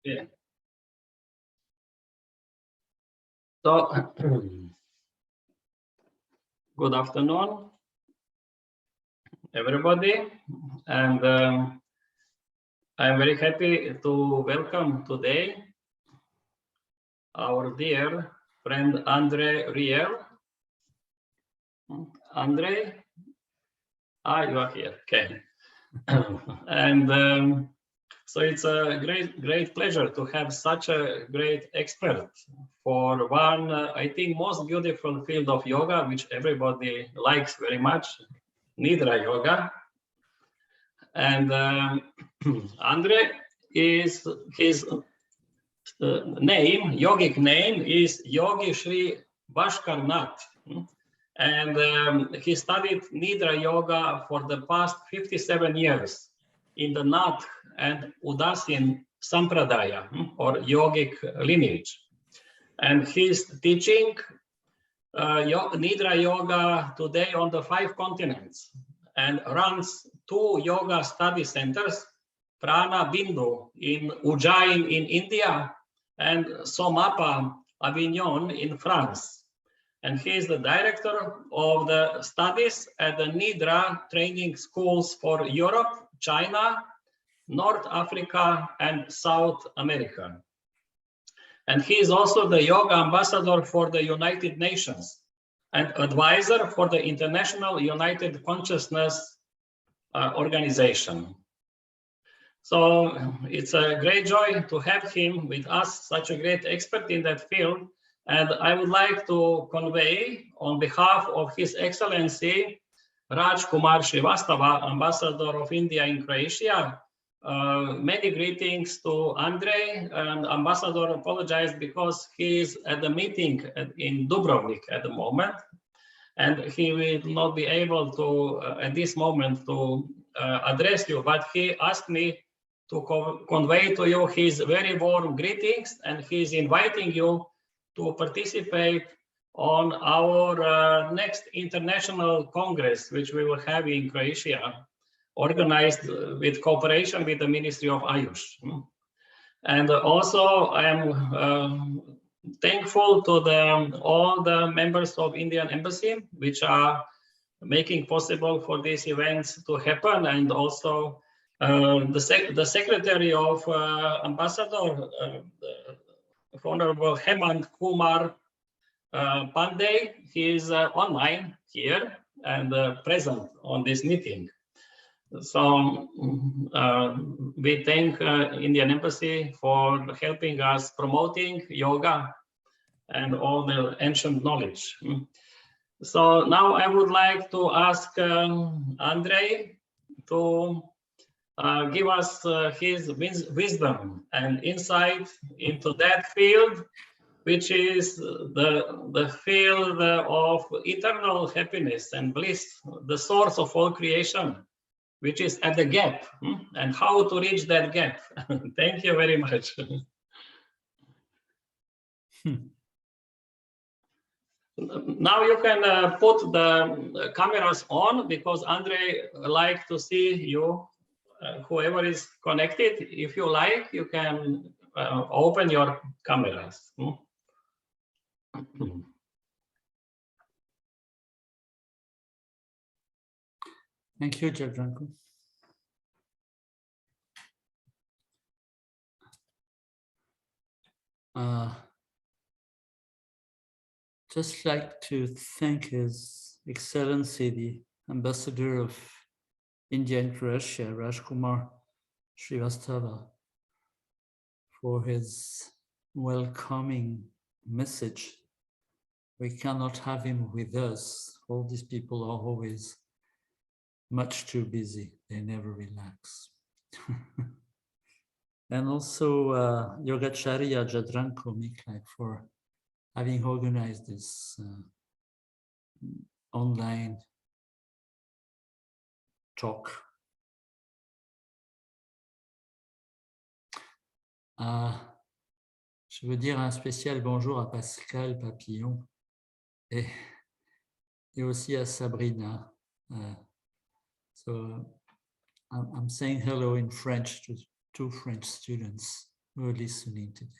Yeah. So, good afternoon, everybody, and I'm very happy to welcome today our dear friend Andre Riel. Andre, you are here. Okay, and so it's a great pleasure to have such a great expert for one, I think, most beautiful field of yoga, which everybody likes very much, Nidra yoga. And Andre is his name, yogic name is Yogi Sri Bhaskar Nath. And he studied Nidra yoga for the past 57 years in the Nath and Udasin Sampradaya, or yogic lineage. And he's teaching Nidra yoga today on the 5 continents and runs 2 yoga study centers, Prana Bindu in Ujjain in India and Somapa Avignon in France. And he is the director of the studies at the Nidra training schools for Europe, China, North Africa, and South America. And he is also the yoga ambassador for the United Nations and advisor for the International United Consciousness Organization. So it's a great joy to have him with us, such a great expert in that field. And I would like to convey on behalf of His Excellency Raj Kumar Srivastava, Ambassador of India in Croatia, many greetings to Andre. And Ambassador apologized because he is at the meeting in Dubrovnik at the moment, and he will not be able to, at this moment, to address you, but he asked me to convey to you his very warm greetings, and he is inviting you to participate on our next international congress, which we will have in Croatia, organized with cooperation with the Ministry of Ayush. And also I am thankful to all the members of Indian Embassy, which are making possible for these events to happen, and also the Secretary of Ambassador, Honorable Hemant Kumar Pandey. He is online here and present on this meeting. So we thank Indian Embassy for helping us promoting yoga and all the ancient knowledge. So now I would like to ask Andre to give us his wisdom and insight into that field, which is the field of eternal happiness and bliss, the source of all creation, which is at the gap, and how to reach that gap. Thank you very much. Now you can put the cameras on, because Andre like to see you, whoever is connected. If you like, you can open your cameras. Thank you, Jadranko. Just like to thank His Excellency, the Ambassador of India and Croatia, Rajkumar Srivastava, for his welcoming message. We cannot have him with us. All these people are always much too busy. They never relax. And also Yogacharya Jadranko Miklai for having organized this online talk. Je veux dire un spécial bonjour à Pascal Papillon et aussi à Sabrina. So I'm saying hello in French to 2 French students who are listening today.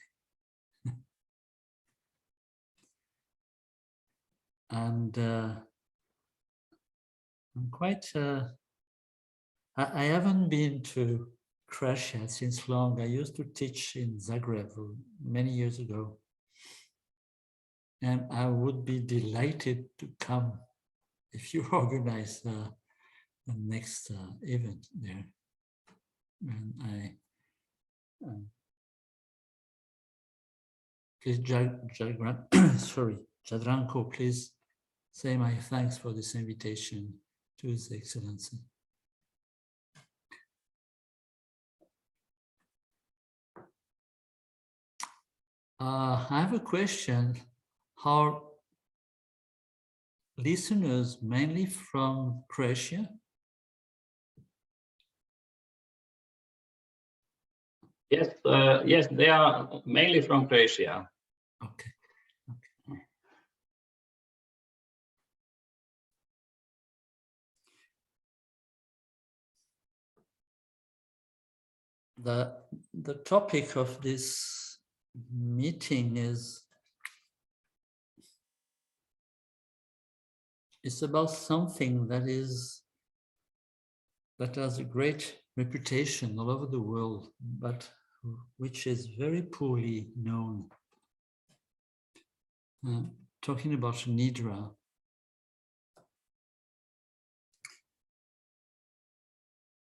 And I'm quite, I haven't been to Croatia since long. I used to teach in Zagreb many years ago. And I would be delighted to come if you organize the next event there. And I, please, sorry, Jadranko, please say my thanks for this invitation to His Excellency. I have a question. How listeners mainly from Croatia? Yes, yes, they are mainly from Croatia. Okay. Okay. The topic of this meeting is about something that has a great reputation all over the world, but which is very poorly known. Talking about Nidra.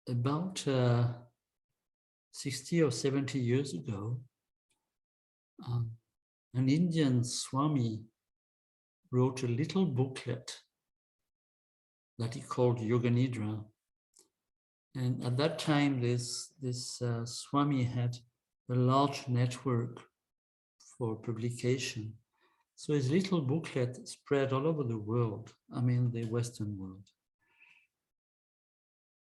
About 60 or 70 years ago, an Indian Swami wrote a little booklet that he called Yoga Nidra. And at that time, this Swami had a large network for publication. So his little booklet spread all over the world, I mean the Western world.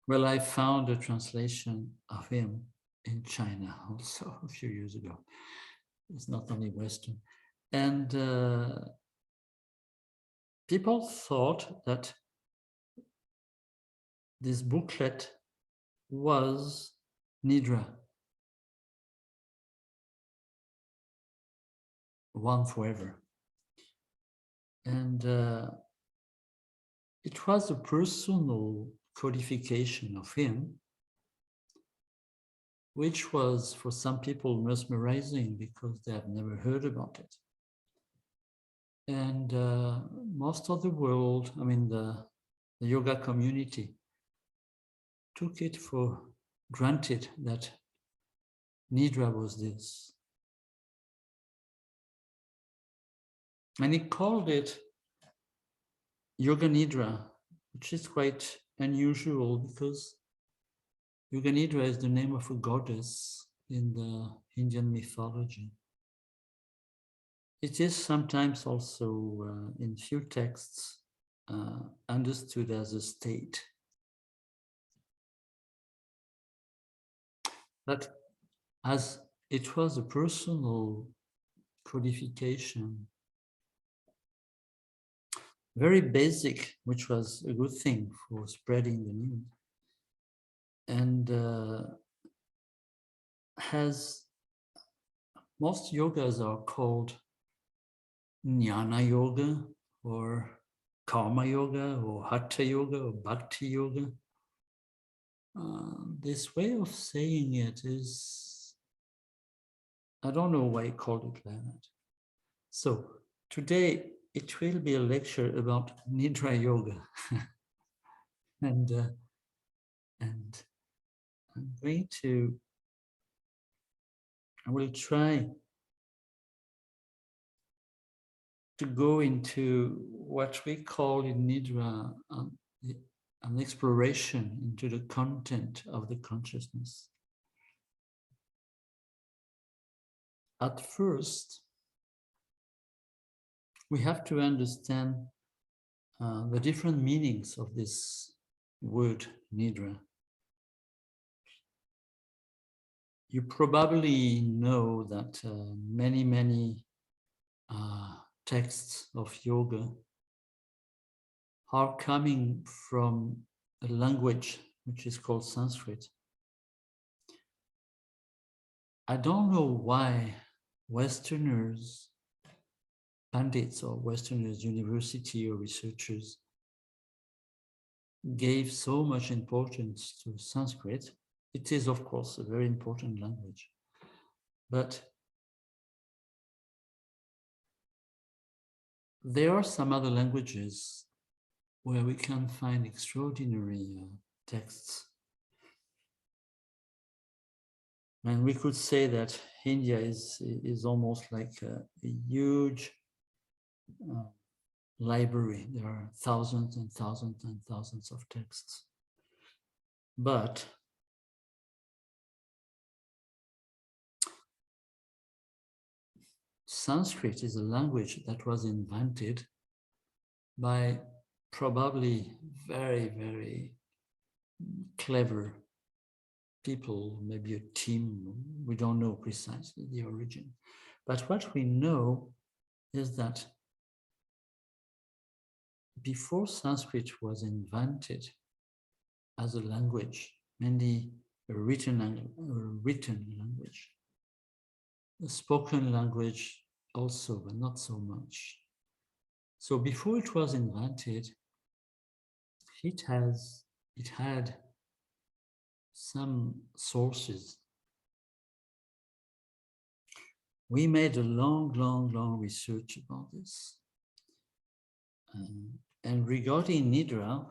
Well, I found a translation of him in China also a few years ago. It's not only Western. And people thought that this booklet was Nidra, one forever. And it was a personal codification of him, which was for some people mesmerizing because they have never heard about it. And most of the world, I mean the yoga community, took it for granted that Nidra was this. And he called it Yoga Nidra, which is quite unusual because Yoga Nidra is the name of a goddess in the Indian mythology. It is sometimes also in few texts understood as a state. But as it was a personal codification, very basic, which was a good thing for spreading the news, and most yogas are called Jnana Yoga or Karma Yoga or Hatha Yoga or Bhakti Yoga. This way of saying it is, I don't know why I called it like that. So today it will be a lecture about Nidra Yoga. and I will try to go into what we call in Nidra an exploration into the content of the consciousness. At first, we have to understand the different meanings of this word Nidra. You probably know that many texts of yoga are coming from a language which is called Sanskrit. I don't know why Westerners, pundits or Westerners, university or researchers gave so much importance to Sanskrit. It is, of course, a very important language, but there are some other languages where we can find extraordinary texts. And we could say that India is almost like a huge library. There are thousands and thousands and thousands of texts. But Sanskrit is a language that was invented by probably very, very clever people, maybe a team. We don't know precisely the origin. But what we know is that before Sanskrit was invented as a language, mainly a written language, a spoken language also, but not so much. So before it was invented, it had some sources. We made a long research about this. And regarding Nidra,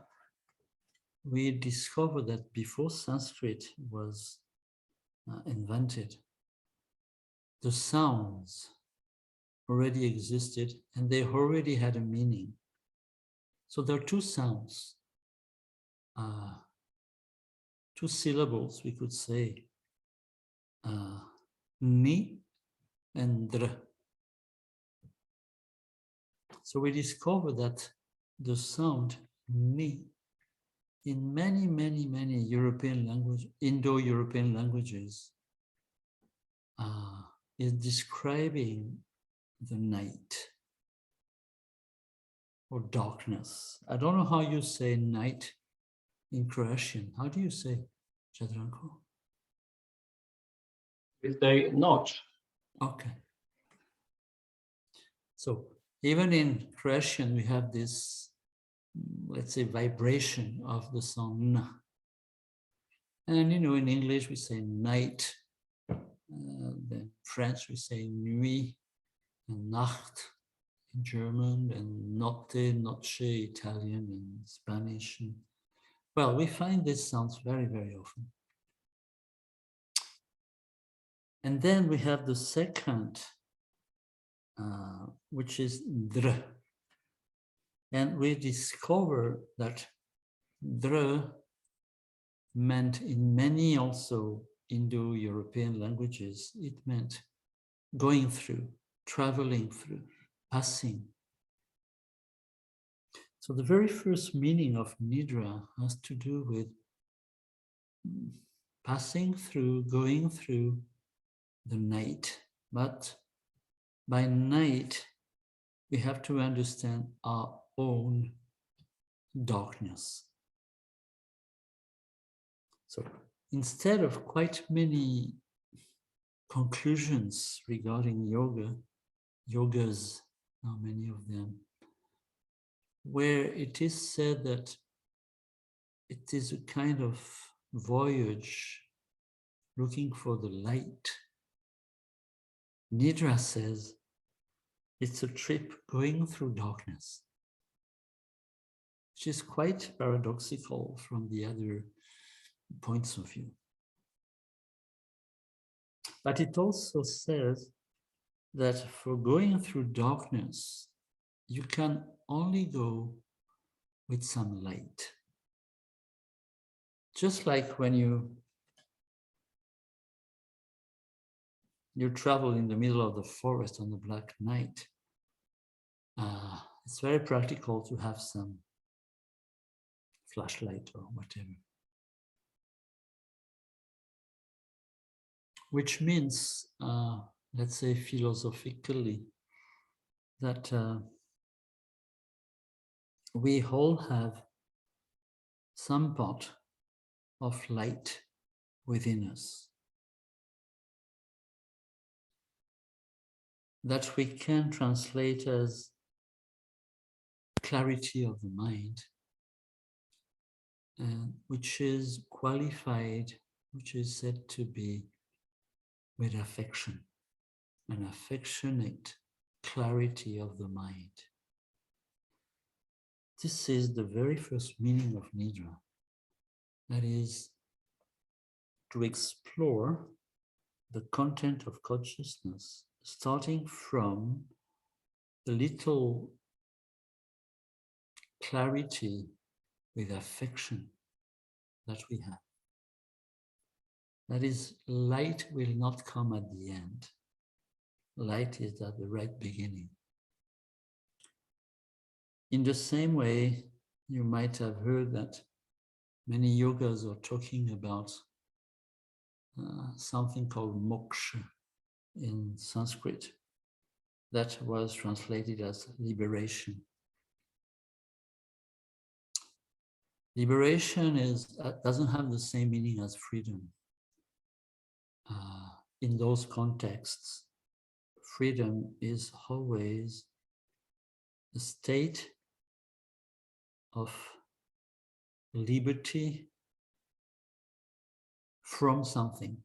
we discovered that before Sanskrit was invented, the sounds already existed and they already had a meaning. So there are two sounds, two syllables, we could say, ni and dr. So we discovered that the sound ni in many European languages, Indo-European languages, is describing the night or darkness. I don't know how you say night in Croatian. How do you say, Jadranko? It's the noć. Okay. So even in Croatian, we have this, let's say, vibration of the sound n. And in English we say night. Then French we say nuit, and Nacht in German, and noche, Italian, and Spanish. Well, we find these sounds very often. And then we have the second, which is dr. And we discover that dr meant in many also Indo-European languages, it meant going through, traveling through, passing. So the very first meaning of Nidra has to do with passing through, going through the night. But by night, we have to understand our own darkness. So instead of quite many conclusions regarding yogas, how many of them, where it is said that it is a kind of voyage looking for the light, Nidra says it's a trip going through darkness, which is quite paradoxical from the other points of view. But it also says that for going through darkness, you can only go with some light. Just like when you travel in the middle of the forest on a black night, it's very practical to have some flashlight or whatever. Which means, let's say philosophically, that we all have some part of light within us. that we can translate as clarity of the mind, and which is qualified, which is said to be with affection, an affectionate clarity of the mind. This is the very first meaning of Nidra, that is to explore the content of consciousness, starting from the little clarity with affection that we have. That is, light will not come at the end. Light is at the right beginning. In the same way, you might have heard that many yogas are talking about something called moksha in Sanskrit, that was translated as liberation. Liberation doesn't have the same meaning as freedom. In those contexts, freedom is always a state of liberty from something,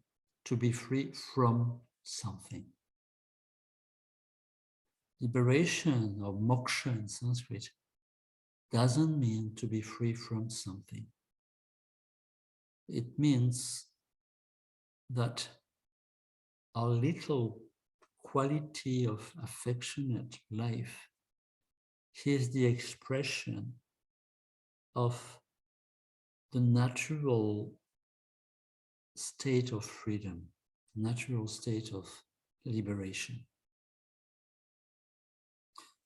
to be free from something. Liberation, or moksha in Sanskrit, doesn't mean to be free from something. It means that our little quality of affectionate life is the expression of the natural state of freedom, natural state of liberation.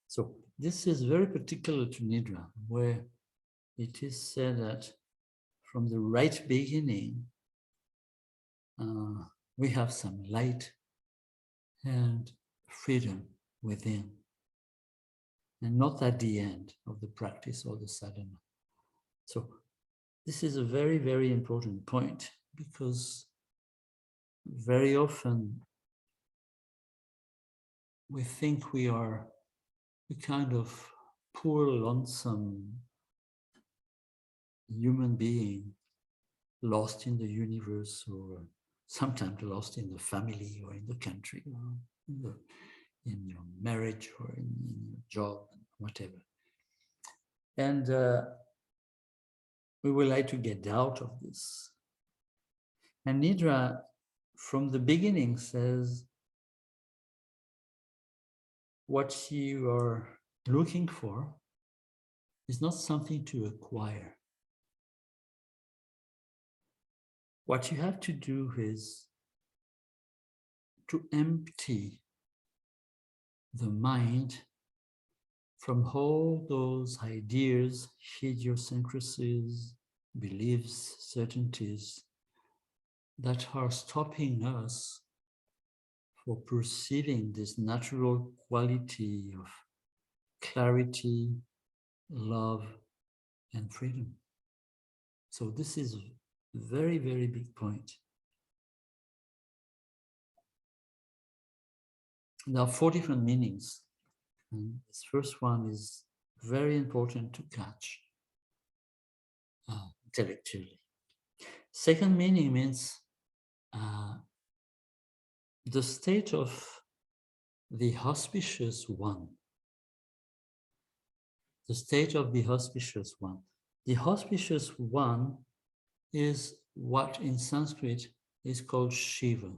So this is very particular to Nidra, where it is said that from the right beginning, we have some light and freedom within, and not at the end of the practice or the sadhana. So this is a very, very important point, because very often we think we are a kind of poor, lonesome human being lost in the universe, or sometimes lost in the family or in the country, or in your marriage or in your job, whatever. And we would like to get out of this. And Nidra, from the beginning, says what you are looking for is not something to acquire. What you have to do is to empty the mind from all those ideas, idiosyncrasies, beliefs, certainties that are stopping us for perceiving this natural quality of clarity, love, and freedom. So this is a very, very big point. There are 4 different meanings. And this first one is very important to catch intellectually. Second meaning means the state of the auspicious one. The state of the auspicious one. The auspicious one is what in Sanskrit is called Shiva.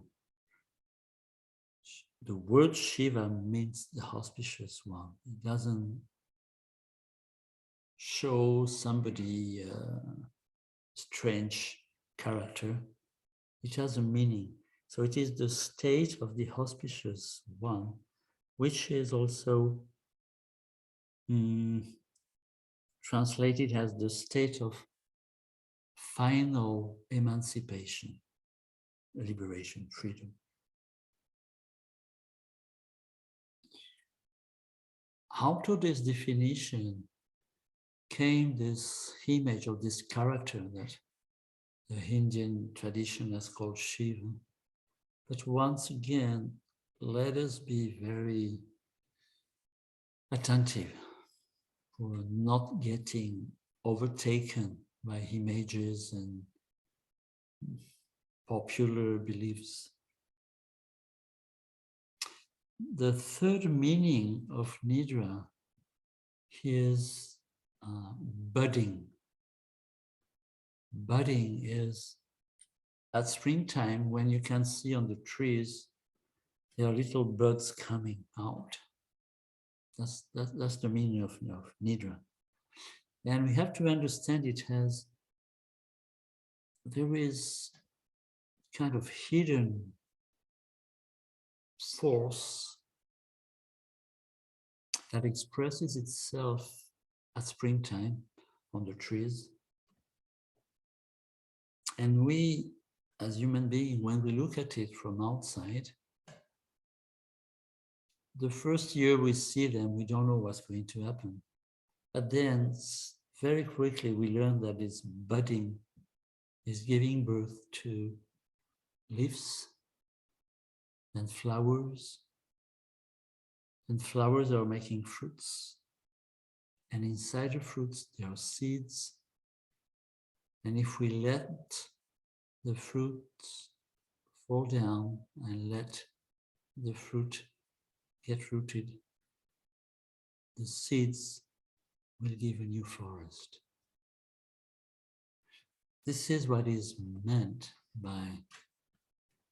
The word Shiva means the auspicious one. It doesn't show somebody strange character. It has a meaning. So it is the state of the auspicious one, which is also translated as the state of final emancipation, liberation, freedom. Out of this definition came this image of this character that the Indian tradition has called Shiva. But once again, let us be very attentive for not getting overtaken by images and popular beliefs. The third meaning of Nidra is budding. Budding is at springtime when you can see on the trees there are little buds coming out. That's the meaning of Nidra. And we have to understand it as there is kind of hidden force that expresses itself at springtime on the trees. And we, as human beings, when we look at it from outside, the first year we see them, we don't know what's going to happen. But then very quickly we learn that it's budding, is giving birth to leaves and flowers are making fruits. And inside the fruits, there are seeds. And if we let the fruits fall down and let the fruit get rooted, the seeds will give a new forest. This is what is meant by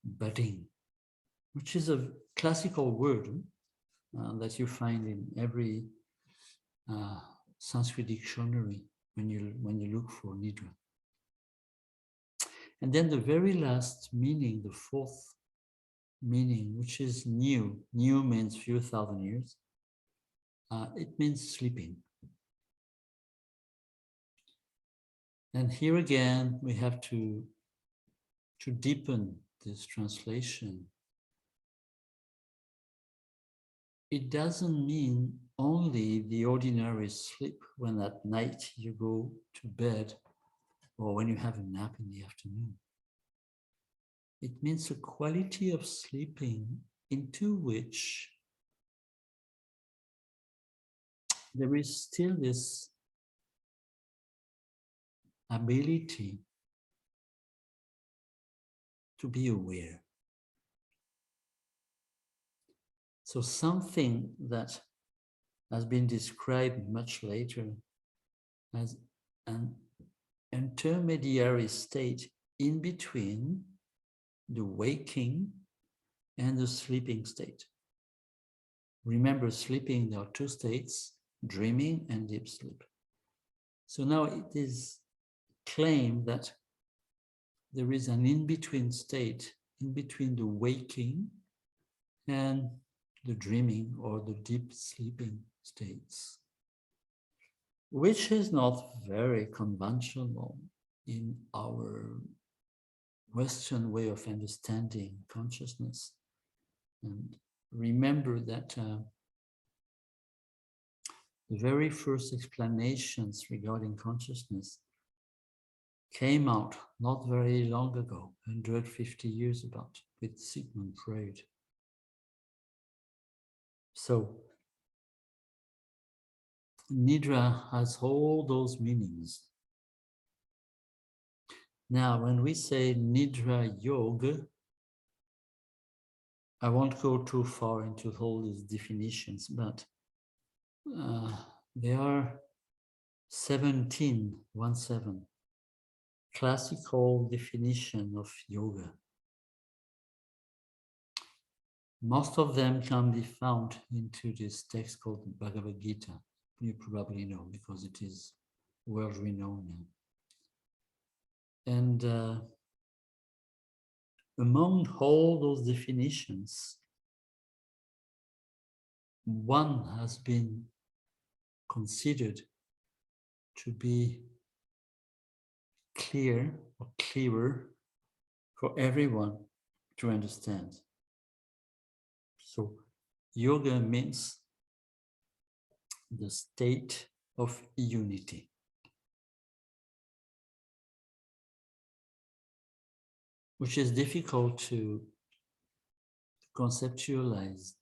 budding, which is a classical word that you find in every Sanskrit dictionary when you look for Nidra. And then the very last meaning, the fourth meaning, which is new. New means few thousand years. It means sleeping. And here again, we have to deepen this translation. It doesn't mean only the ordinary sleep when at night you go to bed or when you have a nap in the afternoon. It means a quality of sleeping into which there is still this ability to be aware. So something that has been described much later as an intermediary state in between the waking and the sleeping state. Remember, sleeping, there are two states, dreaming and deep sleep. So now it is claimed that there is an in-between state, in between the waking and the dreaming or the deep sleeping states, which is not very conventional in our Western way of understanding consciousness. And remember that the very first explanations regarding consciousness came out not very long ago, 150 years about, with Sigmund Freud. So, Nidra has all those meanings. Now, when we say Nidra Yoga, I won't go too far into all these definitions, but there are 17 classical definition of yoga. Most of them can be found into this text called Bhagavad Gita. You probably know because it is world renowned now. And among all those definitions, one has been considered to be clear or clearer for everyone to understand. So yoga means the state of unity. Which is difficult to conceptualize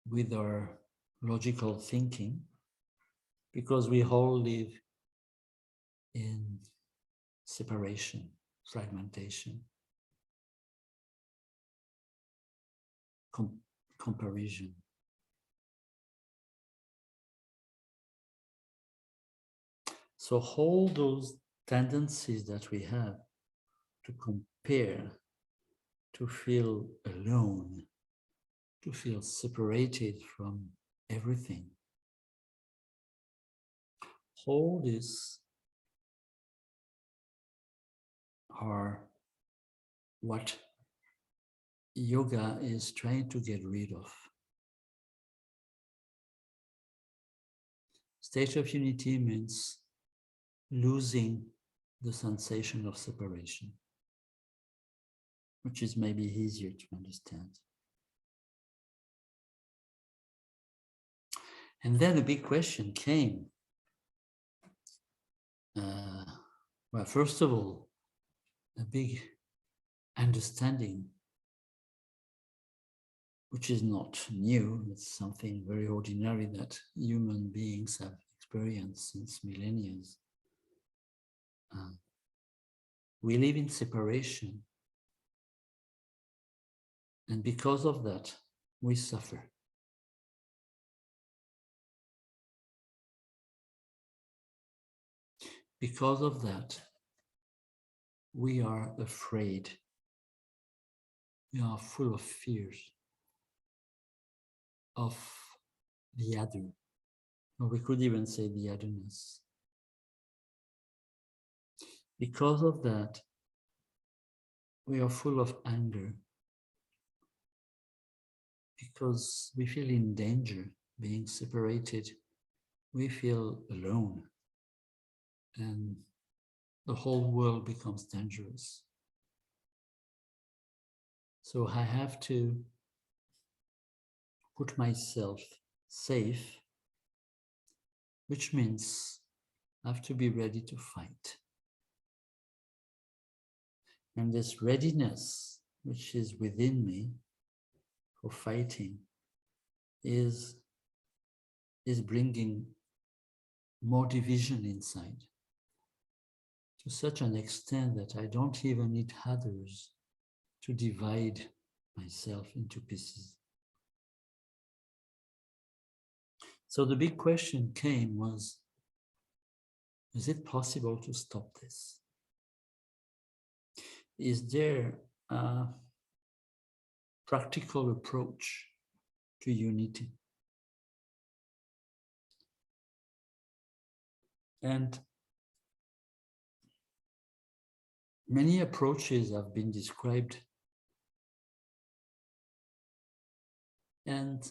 with our logical thinking, because we all live in separation, fragmentation, comparison. So all those tendencies that we have to compare, to feel alone, to feel separated from everything, all this are what yoga is trying to get rid of. State of unity means losing the sensation of separation, which is maybe easier to understand. And then a big question came. Well, first of all, a big understanding, which is not new, it's something very ordinary that human beings have experienced since millennia. We live in separation, and because of that, we suffer. Because of that, we are afraid. We are full of fears of the other, or we could even say the otherness. Because of that, we are full of anger, because we feel in danger, being separated. We feel alone, and the whole world becomes dangerous. So I have to put myself safe, which means I have to be ready to fight. And this readiness, which is within me for fighting, is bringing more division inside, to such an extent that I don't even need others to divide myself into pieces. So the big question came was, is it possible to stop this? Is there a practical approach to unity? And many approaches have been described, and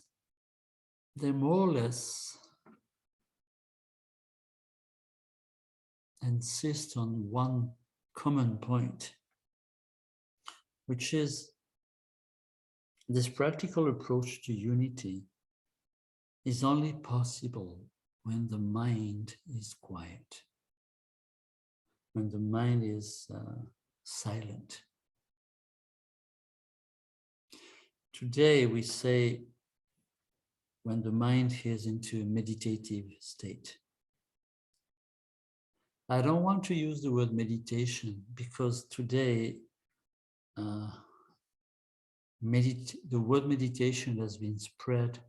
they more or less insist on one common point, which is this practical approach to unity is only possible when the mind is quiet, when the mind is silent. Today we say when the mind is into a meditative state. I don't want to use the word meditation because today the word meditation has been spread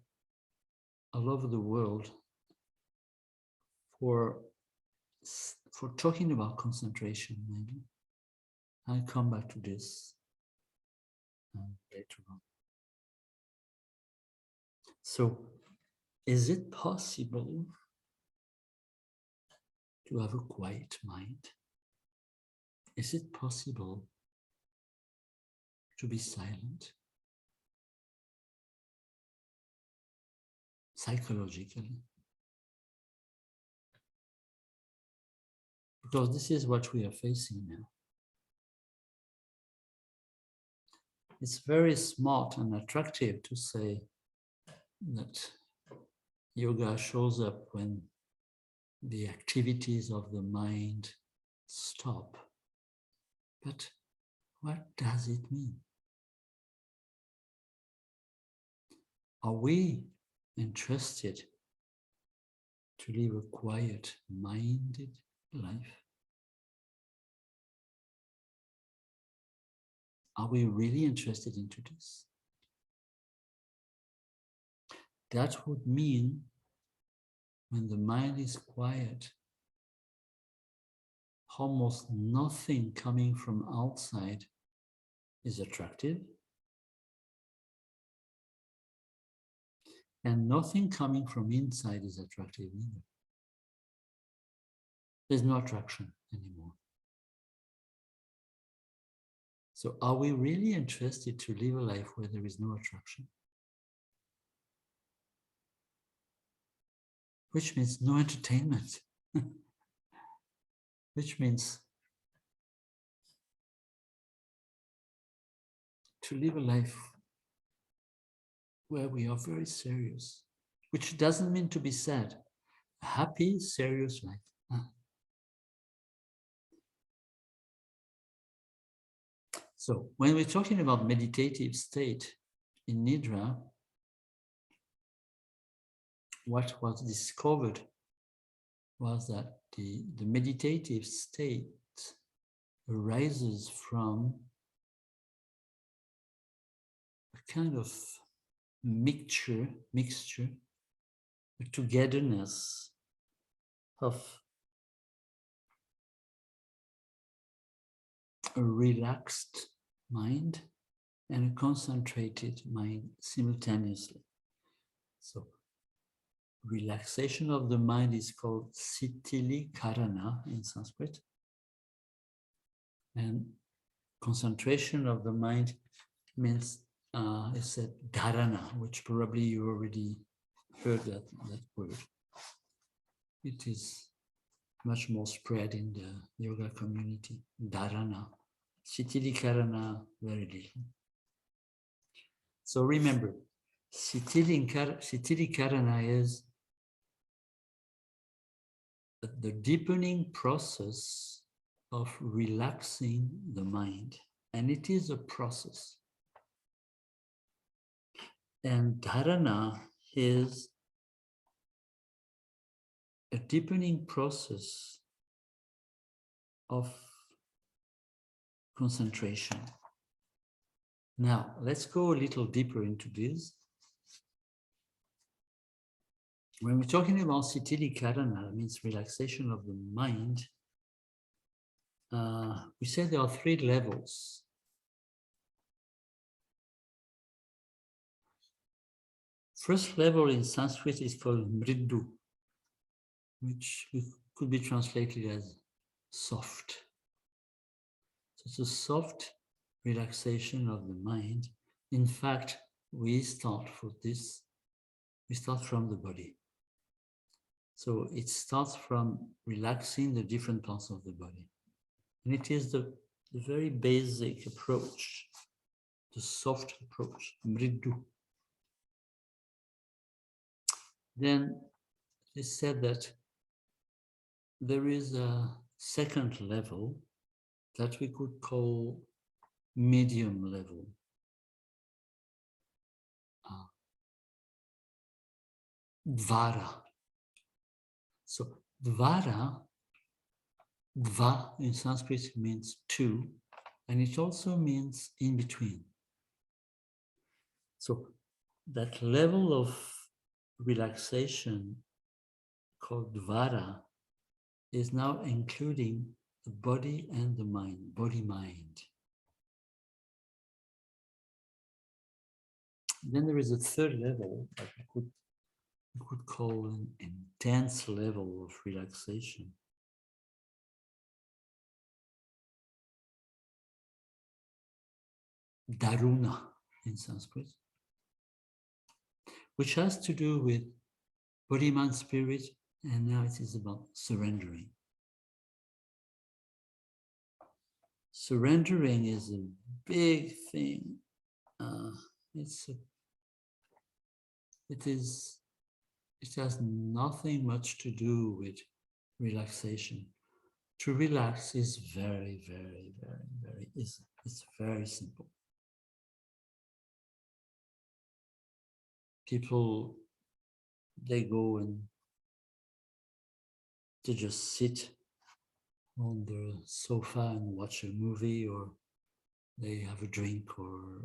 all over the world for talking about concentration, maybe. I'll come back to this later on. So, is it possible to have a quiet mind? Is it possible to be silent? Psychologically. Because this is what we are facing now. It's very smart and attractive to say that yoga shows up when the activities of the mind stop. But what does it mean? Are we interested to live a quiet, minded life? Are we really interested into this? That would mean when the mind is quiet, almost nothing coming from outside is attractive, and nothing coming from inside is attractive either. There's no attraction anymore. So are we really interested to live a life where there is no attraction? Which means no entertainment. Which means to live a life where we are very serious, which doesn't mean to be sad. A happy, serious life. So when we're talking about meditative state in Nidra, what was discovered was that the meditative state arises from a kind of mixture, a togetherness of a relaxed mind and a concentrated mind simultaneously. So relaxation of the mind is called Sithilikarana in Sanskrit, and concentration of the mind means it's said Dharana, which probably you already heard that word. It is much more spread in the yoga community. Dharana. Sithilikarana, very little. So remember, Sithilikarana is the deepening process of relaxing the mind. And it is a process. And Dharana is a deepening process of concentration. Now, let's go a little deeper into this. When we're talking about Sithilikarana, means relaxation of the mind, we say there are 3 levels. First level in Sanskrit is called mridu, which could be translated as soft. So it's a soft relaxation of the mind. In fact, we start for this, we start from the body. So it starts from relaxing the different parts of the body. And it is the very basic approach, the soft approach, mridu. Then it is said that there is a second level that we could call medium level. Dvara. So dvara, dva in Sanskrit means 2, and it also means in between. So that level of relaxation called dvara is now including the body and the mind, body-mind. Then there is a third level that we could call an intense level of relaxation. Dharana in Sanskrit, which has to do with body, mind, spirit, and now it is about surrendering. Surrendering is a big thing. It has nothing much to do with relaxation. To relax is very, very, very, very easy. It's very simple. people, they go and they just sit on the sofa and watch a movie, or they have a drink, or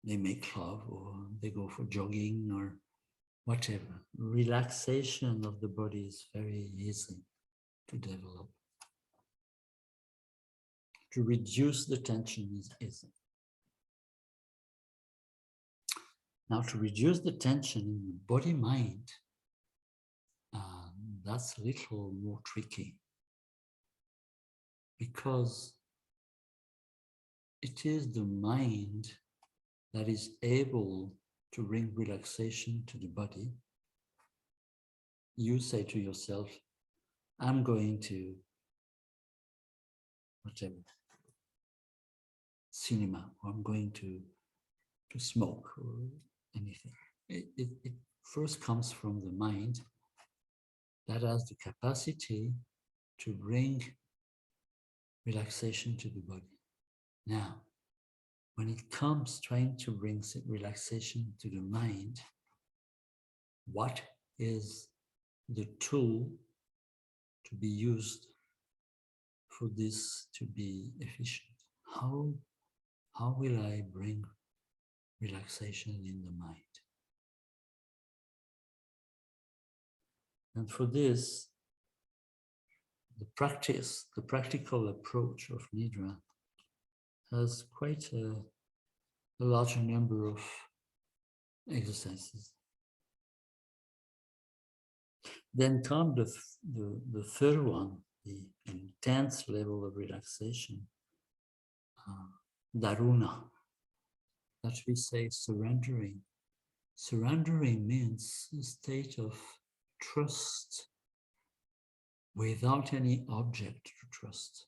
they make love, or they go for jogging, or whatever. Relaxation of the body is very easy to develop. To reduce the tension is easy. Now, to reduce the tension in the body-mind, that's a little more tricky, because it is the mind that is able to bring relaxation to the body. You say to yourself, I'm going to whatever, cinema, or I'm going to smoke, or anything. It first comes from the mind that has the capacity to bring relaxation to the body. Now, when it comes trying to bring relaxation to the mind, what is the tool to be used for this to be efficient? How will I bring relaxation in the mind? And for this, the practical approach of Nidra has quite a large number of exercises. Then come the third one, the intense level of relaxation, Dharana, that we say surrendering. Surrendering means a state of trust without any object to trust.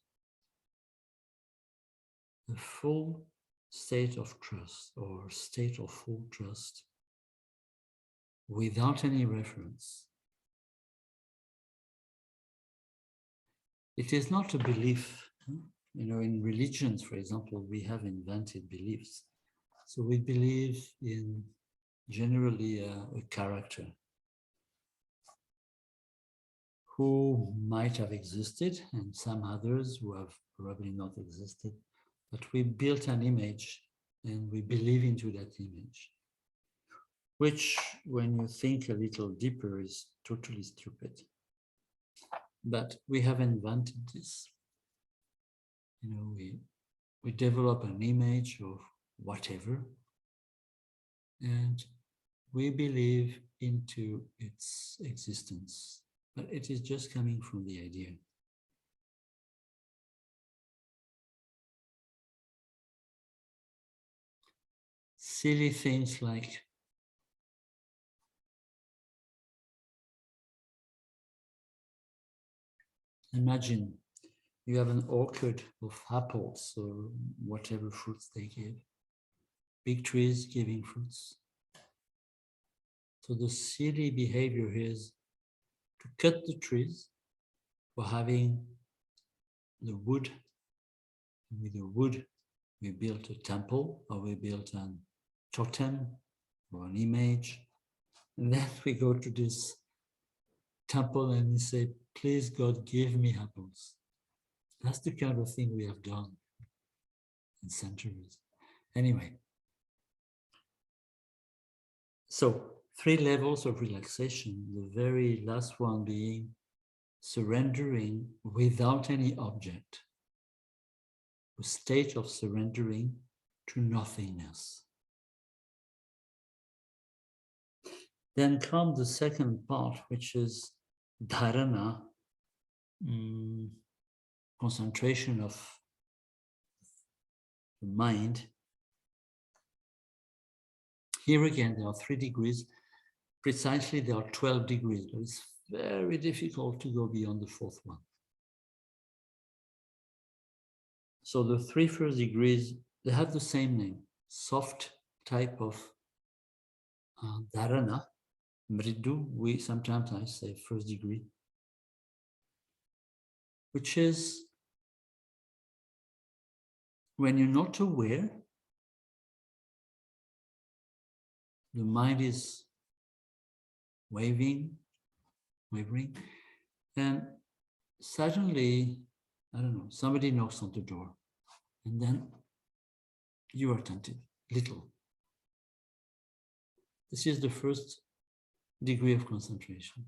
A full state of trust, or state of full trust without any reference. It is not a belief. In religions, for example, we have invented beliefs. So we believe in generally a character who might have existed, and some others who have probably not existed, but we built an image and we believe into that image, which, when you think a little deeper, is totally stupid. But we have invented this. We develop an image of whatever, and we believe into its existence, but it is just coming from the idea. Silly things like imagine you have an orchard of apples or whatever fruits they give. Big trees giving fruits. So the silly behavior is to cut the trees for having the wood. And with the wood, we built a temple, or we built a totem or an image. And then we go to this temple and we say, please God, give me apples. That's the kind of thing we have done in centuries. Anyway, so 3 levels of relaxation, the very last one being surrendering without any object, a state of surrendering to nothingness. Then comes the second part, which is Dharana, concentration of the mind. Here again, there are 3 degrees. Precisely, there are 12 degrees, but it's very difficult to go beyond the 4th one. So the 3 first degrees, they have the same name, soft type of Dharana. Mridu, sometimes I say 1st degree, which is when you're not aware, the mind is wavering, and suddenly, I don't know, somebody knocks on the door, and then you are attentive, little. This is the first degree of concentration.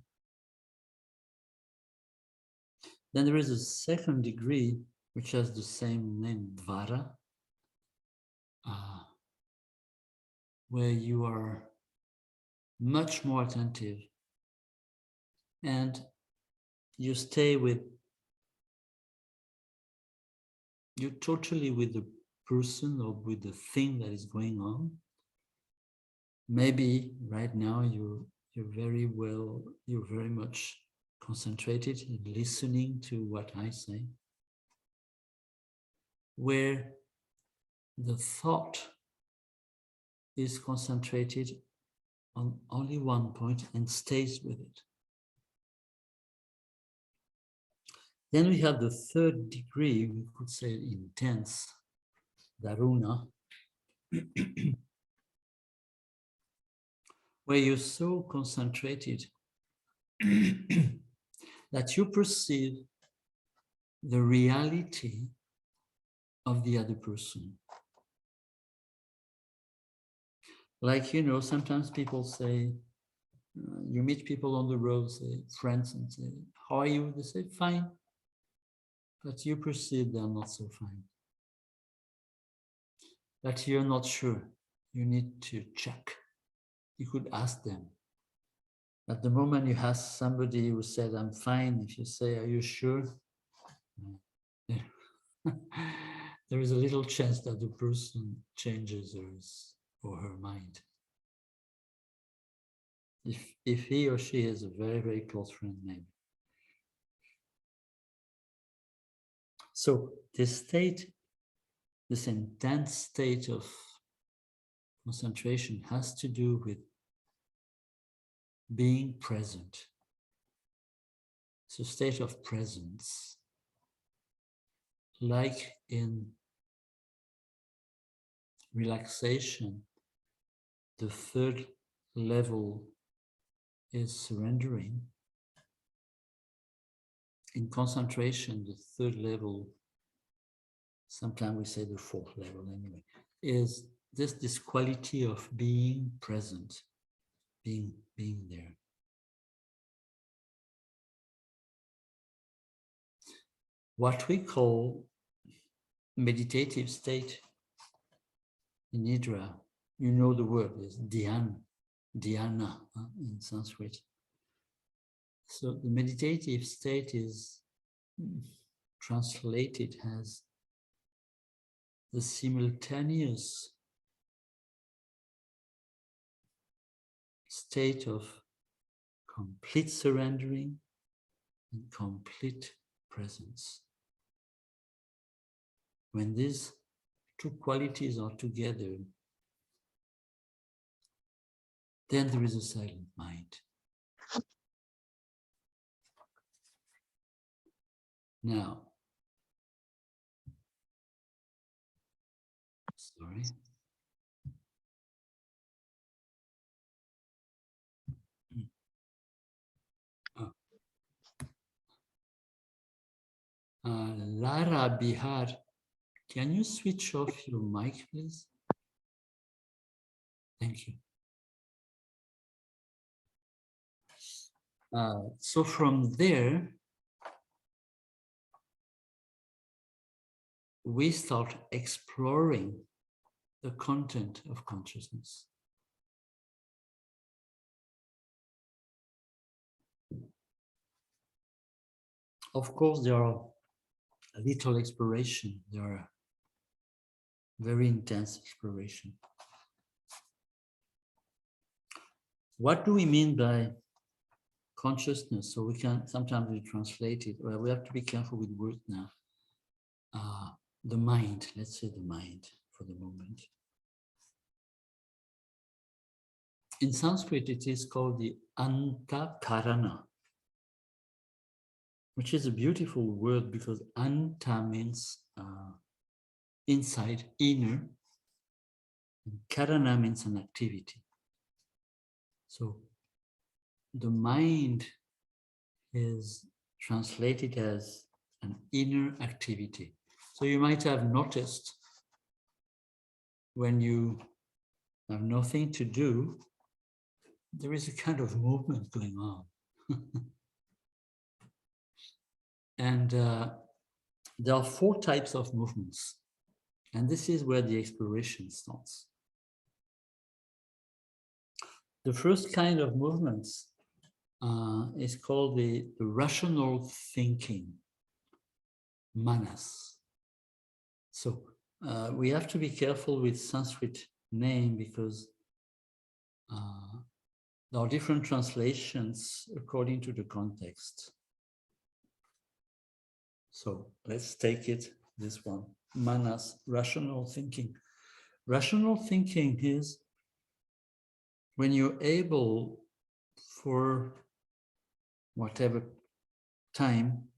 Then there is a second degree, which has the same name, Dvara, where you are much more attentive and you stay with, you're totally with the person or with the thing that is going on. Maybe right now you're very much concentrated in listening to what I say, where the thought is concentrated on only one point and stays with it. Then we have the third degree, we could say intense, Dharana, where you're so concentrated that you perceive the reality of the other person. Like, you know, sometimes people say, you meet people on the road, say, friends, and say, how are you? They say, fine. But you perceive they're not so fine. But you're not sure. You need to check. You could ask them. At the moment you ask somebody who said, I'm fine, if you say, are you sure? There is a little chance that the person changes his or her mind. If he or she is a very, very close friend, maybe. So this state, this intense state of concentration has to do with being present. It's a state of presence. Like in relaxation, the third level is surrendering. In concentration, the third level, sometimes we say the fourth level anyway, is this quality of being present, being there. What we call meditative state in Nidra, you know the word is dhyana in Sanskrit. So the meditative state is translated as the simultaneous state of complete surrendering and complete presence. When these two qualities are together, then there is a silent mind. Now, sorry. Lara Bihar, can you switch off your mic, please? Thank you. So from there, we start exploring the content of consciousness. Of course, there are a little exploration, there are very intense exploration. What do we mean by consciousness? So we can sometimes we translate it. Well, we have to be careful with words now. The mind, let's say the mind for the moment. In Sanskrit, it is called the Antakarana, which is a beautiful word because anta means inside, inner, and karana means an activity. So the mind is translated as an inner activity. So you might have noticed when you have nothing to do, there is a kind of movement going on. And there are 4 types of movements. And this is where the exploration starts. The first kind of movements is called the rational thinking, manas. So we have to be careful with Sanskrit name because there are different translations according to the context. So let's take it, this one, manas, rational thinking. Rational thinking is when you're able for whatever time,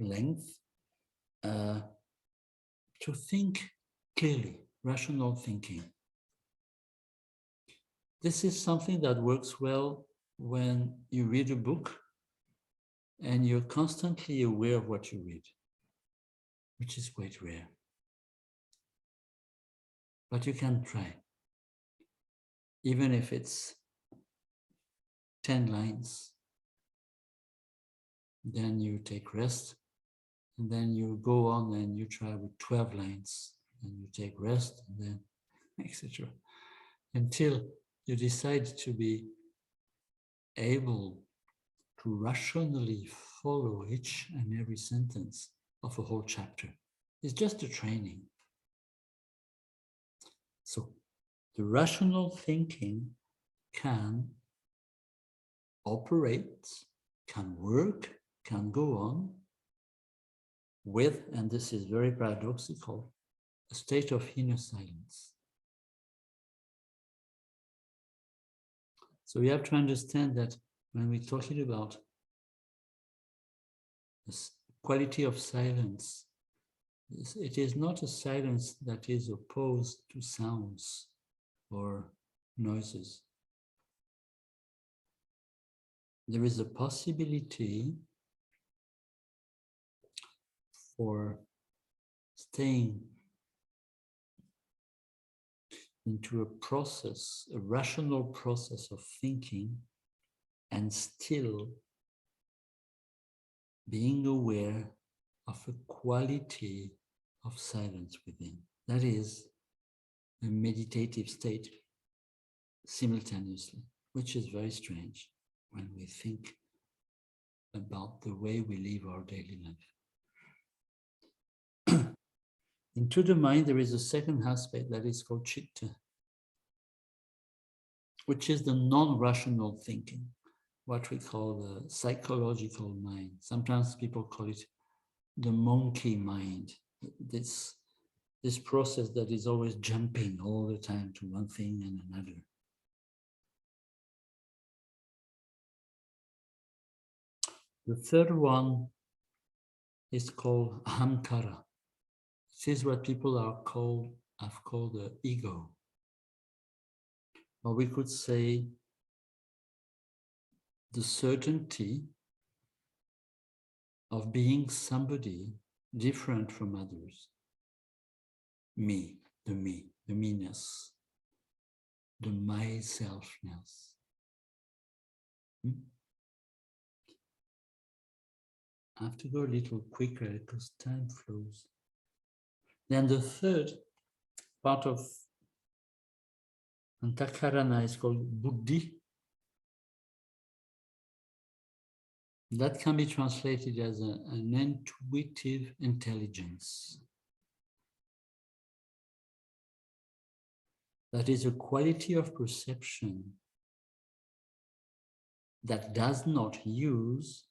length, to think clearly, rational thinking. This is something that works well when you read a book and you're constantly aware of what you read, which is quite rare. But you can try, even if it's 10 lines. Then you take rest, and then you go on and you try with 12 lines, and you take rest, and then etc. Until you decide to be able to rationally follow each and every sentence of a whole chapter. It's just a training. So the rational thinking can operate, can work, can go on with, and this is very paradoxical, a state of inner silence. So we have to understand that when we're talking about this quality of silence, it is not a silence that is opposed to sounds or noises. There is a possibility for staying into a process, a rational process of thinking, and still being aware of a quality of silence within. That is a meditative state simultaneously, which is very strange when we think about the way we live our daily life. Into the mind, there is a second aspect that is called chitta, which is the non-rational thinking, what we call the psychological mind. Sometimes people call it the monkey mind, this process that is always jumping all the time to one thing and another. The third one is called ahamkara. This is what people have called the ego. Or we could say the certainty of being somebody different from others. Me, the me-ness, the myselfness. I have to go a little quicker because time flows. Then the third part of Antakarana is called buddhi. That can be translated as an intuitive intelligence. That is a quality of perception that does not use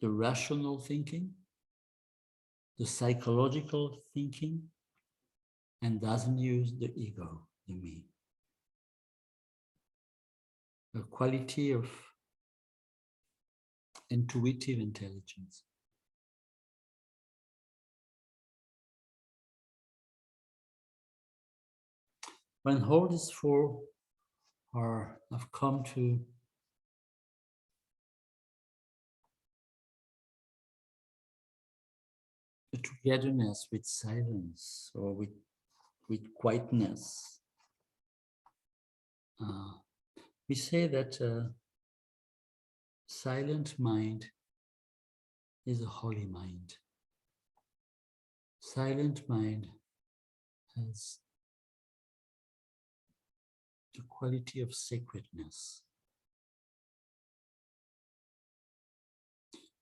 the rational thinking, the psychological thinking, and doesn't use the ego, the me. A quality of intuitive intelligence. When all these 4 have come to the togetherness with silence or with quietness. We say that silent mind is a holy mind. Silent mind has the quality of sacredness.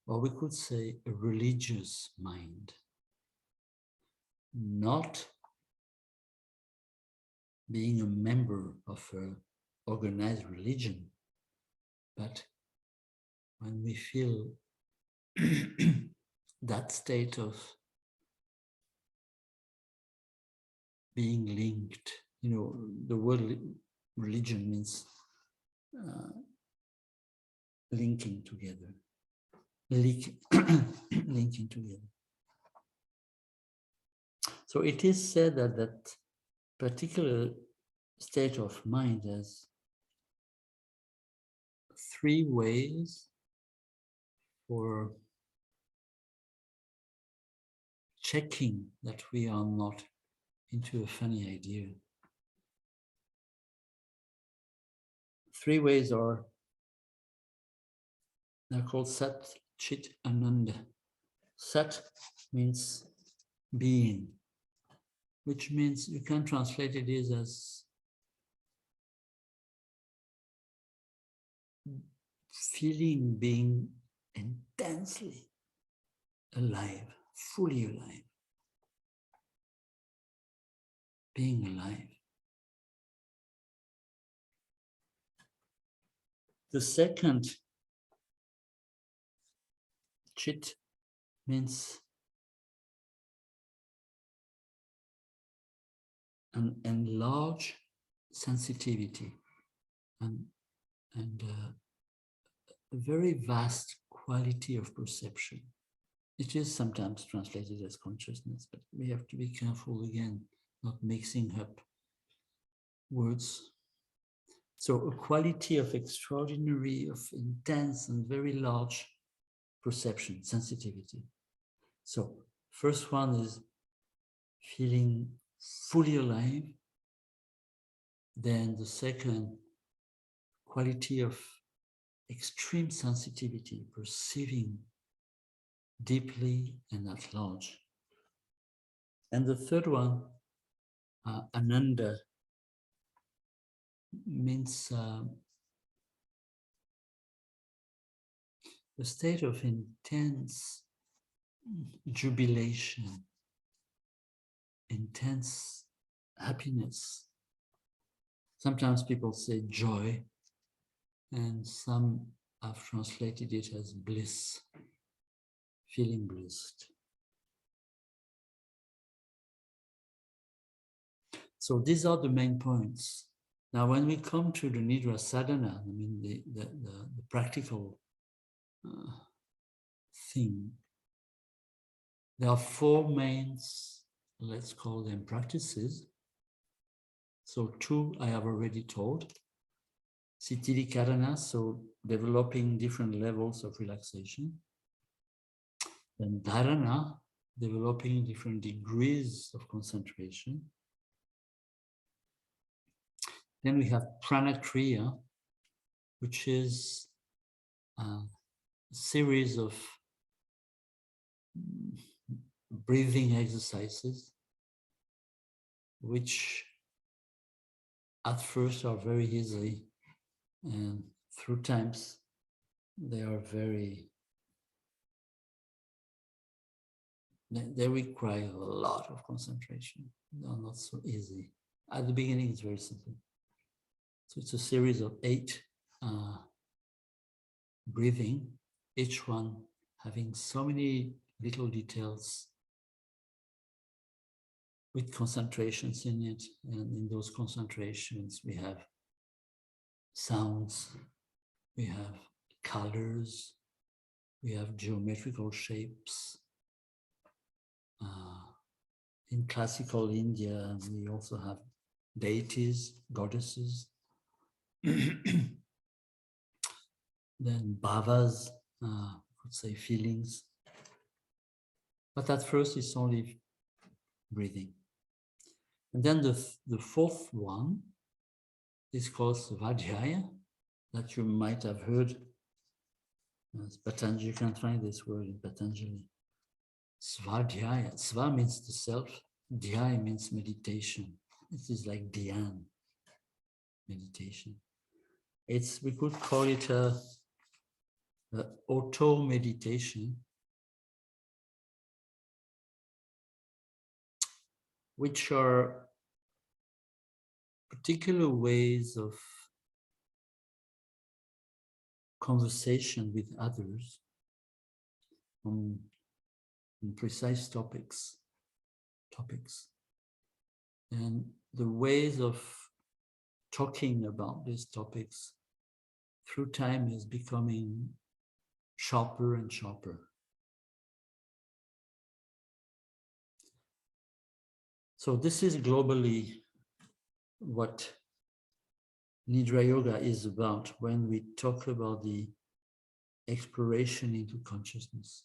Or we could say a religious mind. Not being a member of an organized religion, but when we feel that state of being linked, the word religion means linking together, linking together. So it is said that that particular state of mind has 3 ways for checking that we are not into a funny idea. 3 ways they're called Sat, Chit, Ananda. Sat means being, which means you can translate it as feeling being intensely alive, fully alive, being alive. The second, Chit, means an enlarged sensitivity and a very vast quality of perception. It is sometimes translated as consciousness, but we have to be careful again, not mixing up words. So a quality of extraordinary, of intense and very large perception, sensitivity. So first one is feeling fully alive. Then the second, quality of extreme sensitivity, perceiving deeply and at large. And the third one, Ananda, means a state of intense jubilation, intense happiness. Sometimes people say joy, and some have translated it as bliss, feeling blissed. So these are the main points. Now, when we come to the Nidra sadhana, I mean the practical thing, there are 4 main, let's call them practices. So 2 I have already told. Sithilikarana, so developing different levels of relaxation. Then Dharana, developing different degrees of concentration. Then we have Pranatria, which is a series of breathing exercises, which at first are very easy, and through times they are they require a lot of concentration. They are not so easy. At the beginning, it's very simple. So it's a series of 8 breathing, each one having so many little details with concentrations in it. And in those concentrations, we have sounds, we have colors, we have geometrical shapes. In classical India, we also have deities, goddesses. then bhavas, would say feelings. But at first it's only breathing. And then the fourth one is called svadhyaya, that you might have heard. Patanjali, you can find this word in Patanjali. Svadhyaya. Sva means the self. Dhyaya means meditation. It is like dhyan, meditation. We could call it a auto meditation, which are particular ways of conversation with others on precise topics. And the ways of talking about these topics through time is becoming sharper and sharper. So this is globally what Nidra Yoga is about when we talk about the exploration into consciousness.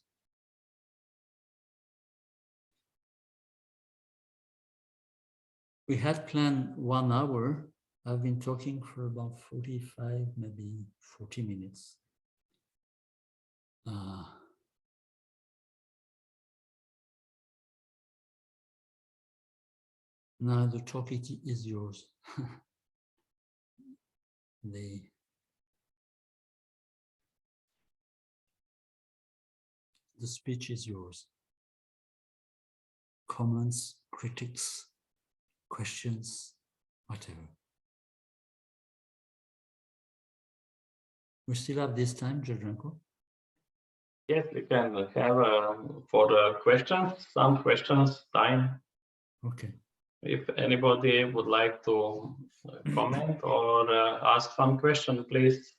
We had planned 1 hour. I've been talking for about 45, maybe 40 minutes. Now the talk is yours. The speech is yours. Comments, critics, questions, whatever. We still have this time, Jadranko? Yes, we can have for the questions, some questions time. Okay. If anybody would like to comment or ask some question, please.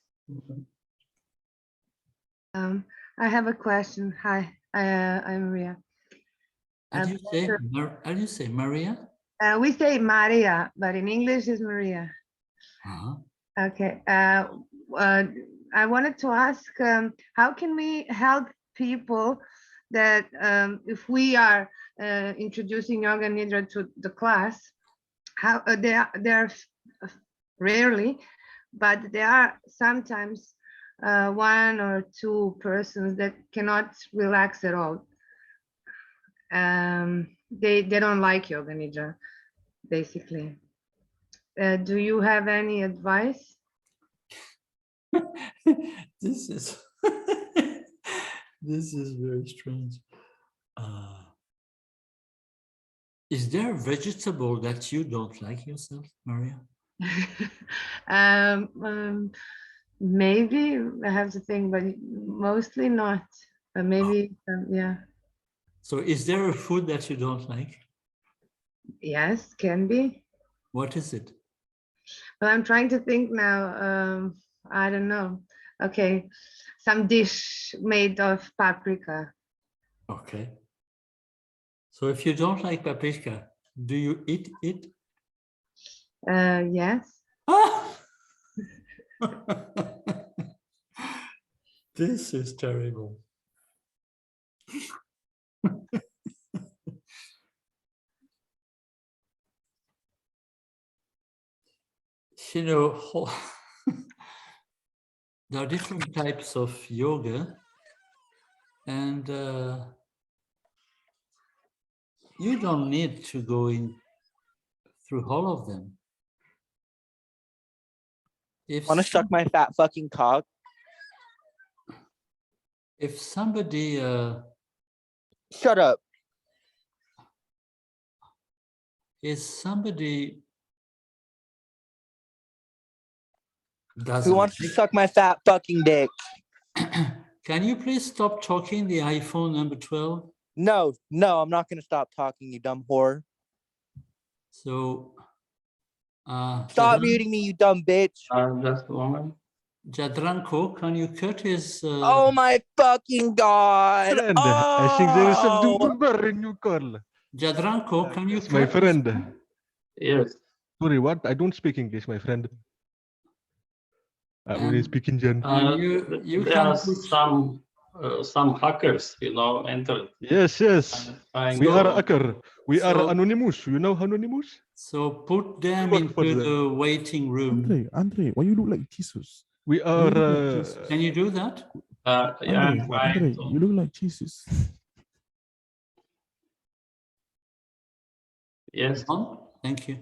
I have a question. Hi, I'm Maria. How do you say Maria? We say Maria, but in English is Maria. Okay. I wanted to ask, how can we help people that if we are introducing Yoga Nidra to the class, how they are rarely, but there are sometimes 1 or 2 persons that cannot relax at all. They don't like Yoga Nidra, basically. Do you have any advice? This is this is very strange. Is there a vegetable that you don't like yourself, Maria? Maybe I have to think, but mostly not. Maybe, yeah. So is there a food that you don't like? Yes, can be. What is it? Well, I'm trying to think now. I don't know. Okay, some dish made of paprika. Okay. So if you don't like paprika, do you eat it? Yes. This is terrible. You know, there are different types of yoga, and you don't need to go in through all of them. Want to suck my fat fucking cock? If somebody Shut up. doesn't Who wants to suck my fat fucking dick? Can you please stop talking, the iPhone number 12? No, I'm not going to stop talking, you dumb whore. So, Stop muting me, you dumb bitch. Just a moment. Jadranko, can you cut his... Oh my fucking God. Friend, oh! I think there is a number in your call. Jadranko, can you cut My friend. Yes. Sorry, what? I don't speak English, my friend. Only speak Indian. You there can are put some hackers, entered. Yes, yes. We are hacker. We are anonymous. You know anonymous? So put them work for into them. the waiting room. Andre, why you look like Jesus? We are. Can you do that? Yeah, I'm trying Andre, to. you look like Jesus. Yes. Thank you.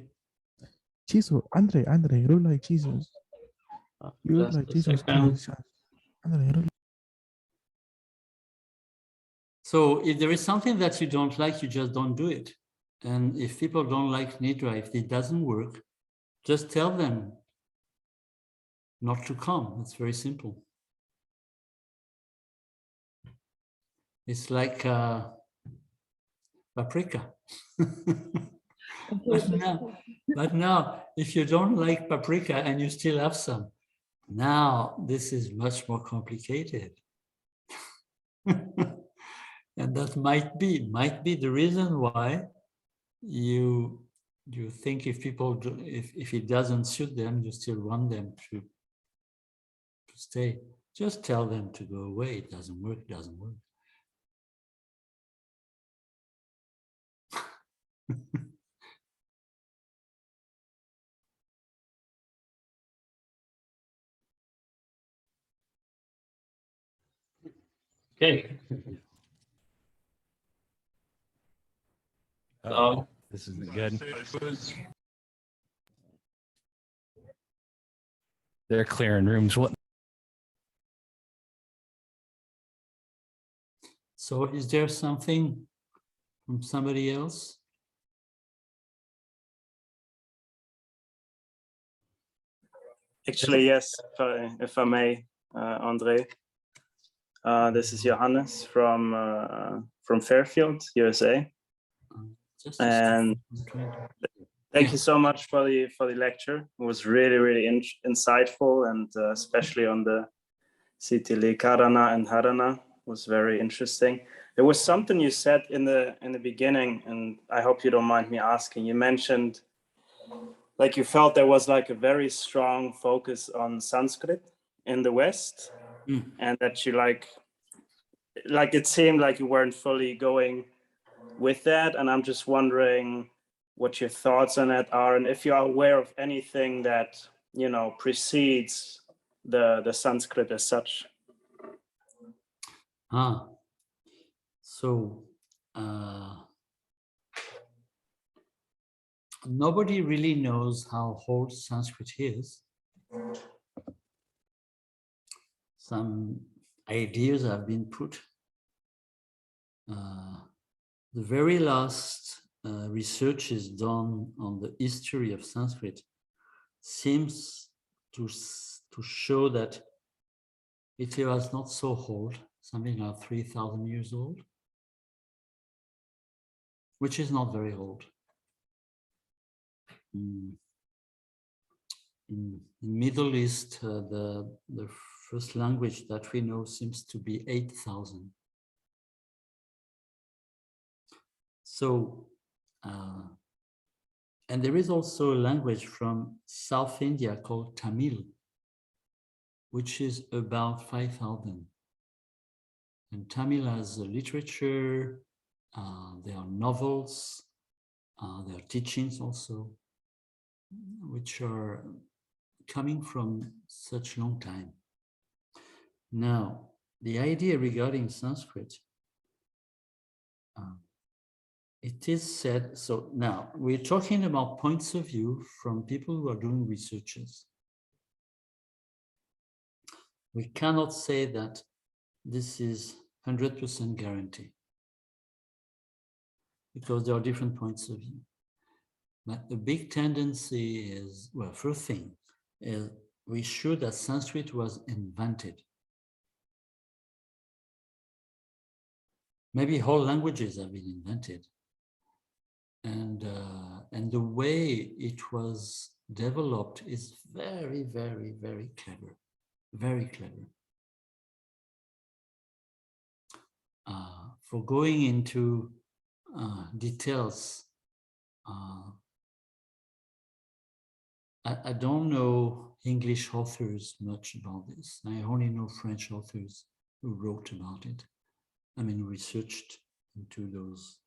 Jesus, Andre, you look like Jesus. You look Just like a Jesus second. Christ. Andre, you look So if there is something that you don't like, you just don't do it. And if people don't like Nidra, if it doesn't work, just tell them not to come. It's very simple. It's like paprika. But now, if you don't like paprika and you still have some, now this is much more complicated. And that might be the reason why you think if people do, if it doesn't suit them, you still want them to stay. Just tell them to go away. It doesn't work. It doesn't work. Okay. So This isn't good. They're clearing rooms. What? So is there something from somebody else? Actually, yes, if I may, Andre. This is Johannes from Fairfield, USA. And thank you so much for the lecture. It was really insightful, and especially on the Sithilikarana and Dharana was very interesting. There was something you said in the beginning, and I hope you don't mind me asking. You mentioned like you felt there was like a very strong focus on Sanskrit in the West, and that you like it seemed like you weren't fully going with that. And I'm just wondering what your thoughts on that are, and if you are aware of anything that precedes the Sanskrit as such. So nobody really knows how old Sanskrit is. Some ideas have been put. The very last research is done on the history of Sanskrit seems to show that it was not so old, something like 3,000 years old, which is not very old. In Middle East, the first language that we know seems to be 8,000. So, and there is also a language from South India called Tamil, which is about 5,000. And Tamil has a literature, there are novels, there are teachings also, which are coming from such long time. Now, the idea regarding Sanskrit, it is said, so now we're talking about points of view from people who are doing researches. We cannot say that this is 100% guarantee, because there are different points of view. But the big tendency is, well, first thing is we show that Sanskrit was invented. Maybe whole languages have been invented. And the way it was developed is very, very, very clever, very clever. For going into details, I don't know English authors much about this. I only know French authors who wrote about it. I mean, researched into those,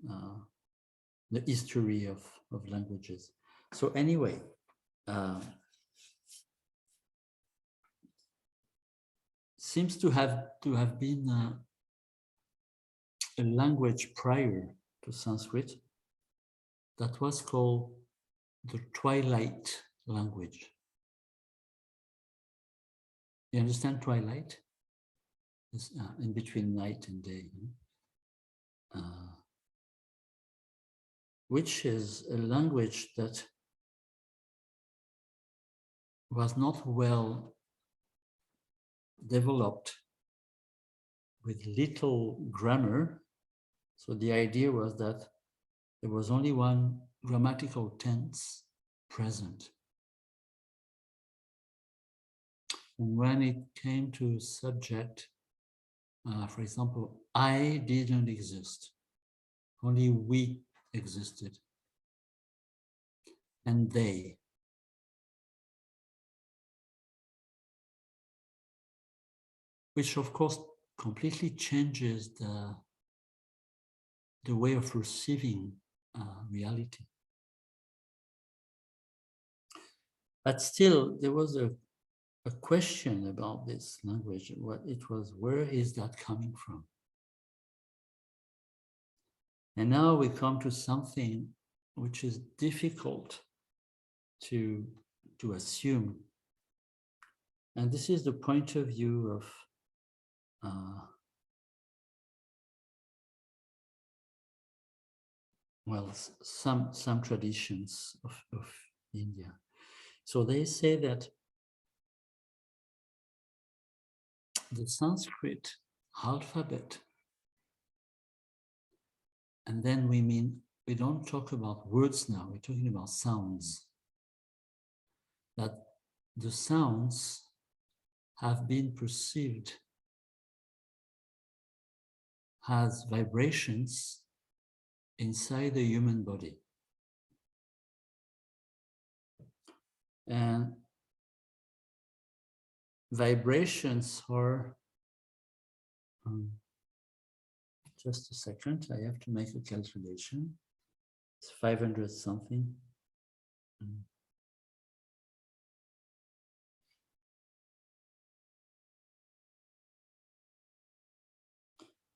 the history of languages. So anyway, seems to have been a language prior to Sanskrit that was called the Twilight language. You understand twilight? It's in between night and day. Which is a language that was not well developed, with little grammar. So the idea was that there was only one grammatical tense present. And when it came to subject, for example, I didn't exist, only we existed, and they. Which of course completely changes the way of receiving reality. But still, there was a question about this language. What it was, where is that coming from? And now we come to something which is difficult to assume. And this is the point of view of well, some traditions of India. So they say that the Sanskrit alphabet, and then we don't talk about words now, we're talking about sounds, that the sounds have been perceived as vibrations inside the human body. And vibrations are, just a second, I have to make a calculation. It's 500 something.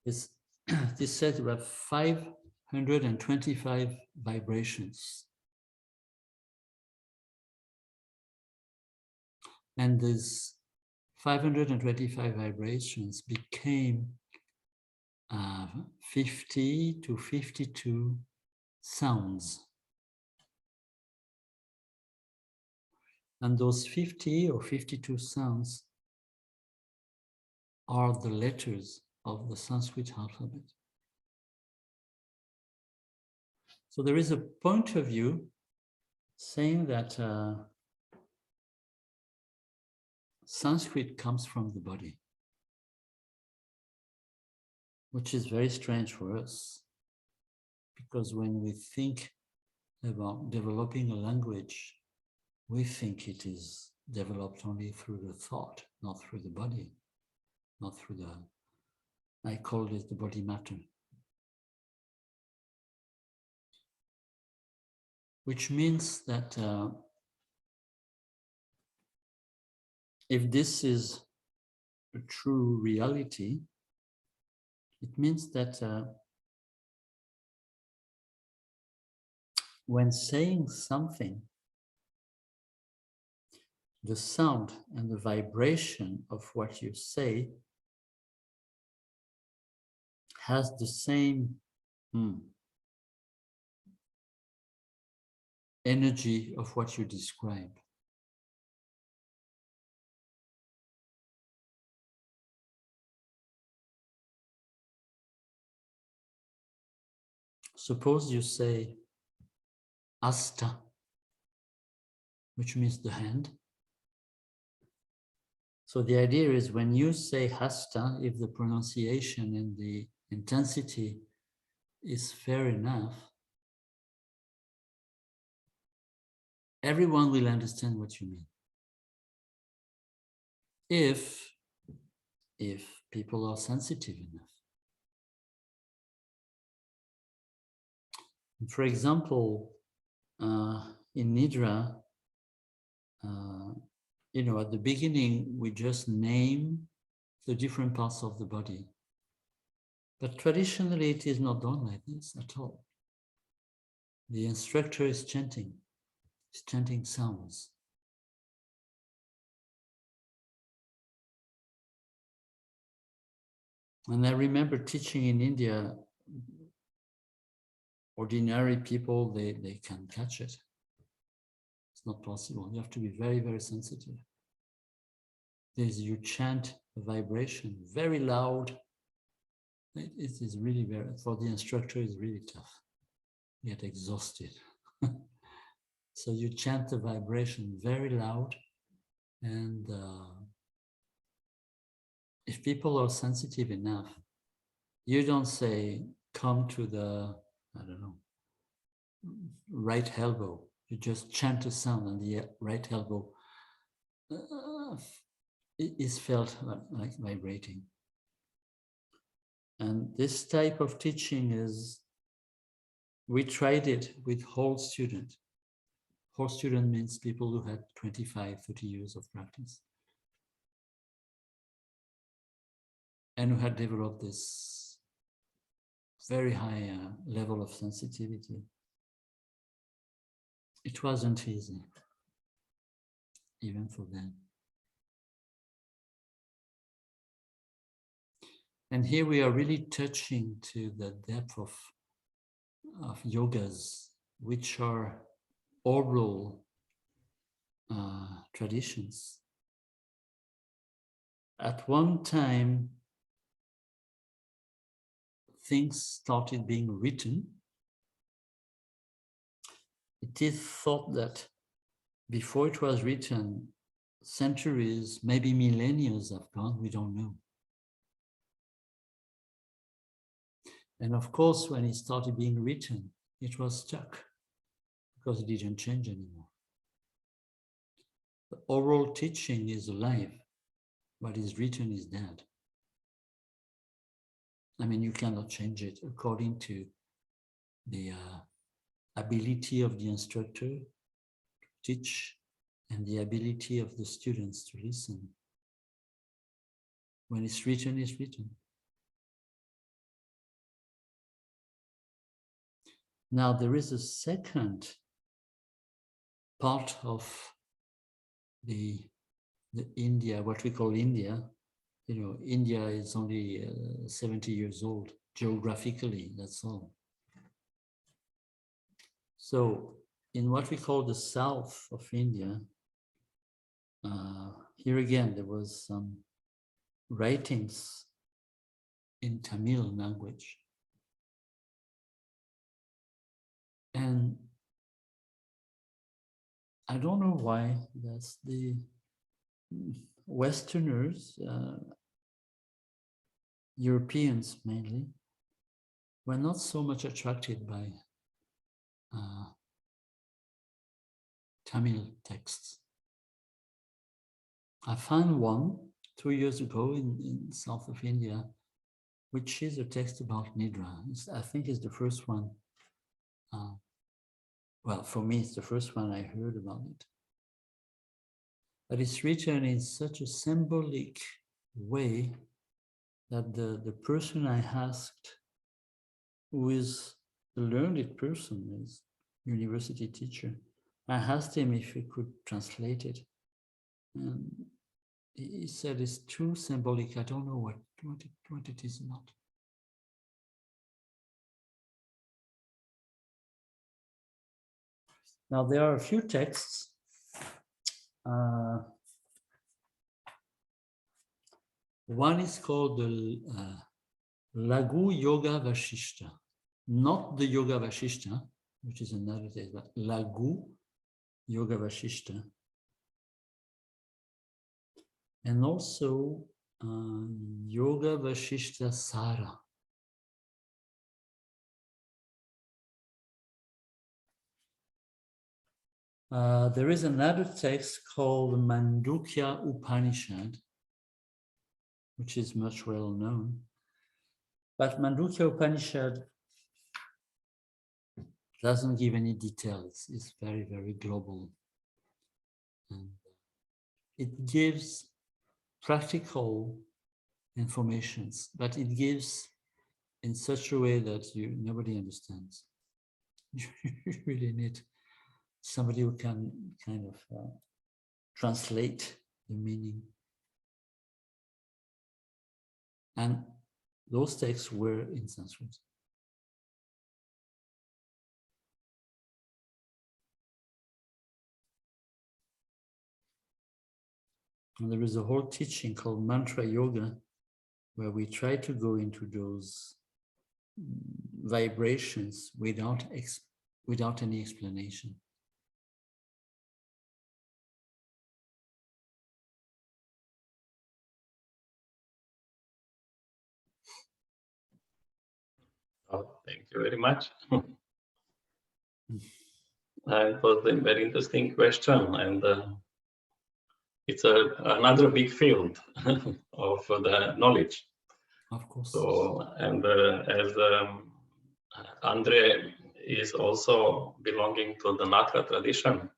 This says we have 525 vibrations. And these 525 vibrations became 50 to 52 sounds. And those 50 or 52 sounds are the letters of the Sanskrit alphabet. So there is a point of view saying that Sanskrit comes from the body, which is very strange for us, because when we think about developing a language, we think it is developed only through the thought, not through the body, not through the, I call it the body matter. Which means that if this is a true reality, it means that when saying something, the sound and the vibration of what you say has the same energy of what you describe. Suppose you say hasta, which means the hand. So the idea is when you say hasta, if the pronunciation and the intensity is fair enough, everyone will understand what you mean. if people are sensitive enough. For example, in Nidra, at the beginning, we just name the different parts of the body. But traditionally, it is not done like this at all. The instructor is chanting. He's chanting sounds. And I remember teaching in India, ordinary people, they can catch it. It's not possible. You have to be very, very sensitive. You chant a vibration very loud. It is really very, for the instructor, it's really tough. You get exhausted. So you chant the vibration very loud, and if people are sensitive enough, you don't say, come to the, I don't know, right elbow. You just chant a sound and the right elbow is felt like vibrating. And this type of teaching is, we tried it with whole student. Whole student means people who had 25, 30 years of practice. And who had developed this very high level of sensitivity. It wasn't easy, even for them. And here we are really touching to the depth of yogas, which are oral traditions. At one time, things started being written. It is thought that before it was written, centuries, maybe millennia have gone, we don't know. And of course, when it started being written, it was stuck because it didn't change anymore. The oral teaching is alive. What is written is dead. I mean, you cannot change it according to the ability of the instructor to teach and the ability of the students to listen. When it's written, it's written. Now, there is a second part of the India, what we call India. India is only 70 years old, geographically, that's all. So, in what we call the south of India, here again, there was some writings in Tamil language. And I don't know why, that's the Westerners, Europeans mainly, were not so much attracted by Tamil texts. I found one 2 years ago in south of India, which is a text about Nidra. I think it's the first one. Well, for me, it's the first one I heard about it. But it's written in such a symbolic way that the person I asked, who is a learned person, is a university teacher, I asked him if he could translate it. And he said it's too symbolic. I don't know what it is about. Now, there are a few texts. One is called the Lagu Yoga Vashishta, not the Yoga Vashishta, which is another text, but Lagu Yoga Vashishta. And also Yoga Vashishta Sara. There is another text called Mandukya Upanishad, which is much well known. But Mandukya Upanishad doesn't give any details. It's very, very global. And it gives practical informations, but it gives in such a way that nobody understands. You really need somebody who can kind of translate the meaning. And those texts were in Sanskrit. And there is a whole teaching called Mantra Yoga, where we try to go into those vibrations without any explanation. Oh, thank you very much. It was a very interesting question, and it's another big field of the knowledge. Of course. So, and as Andre is also belonging to the Natha tradition,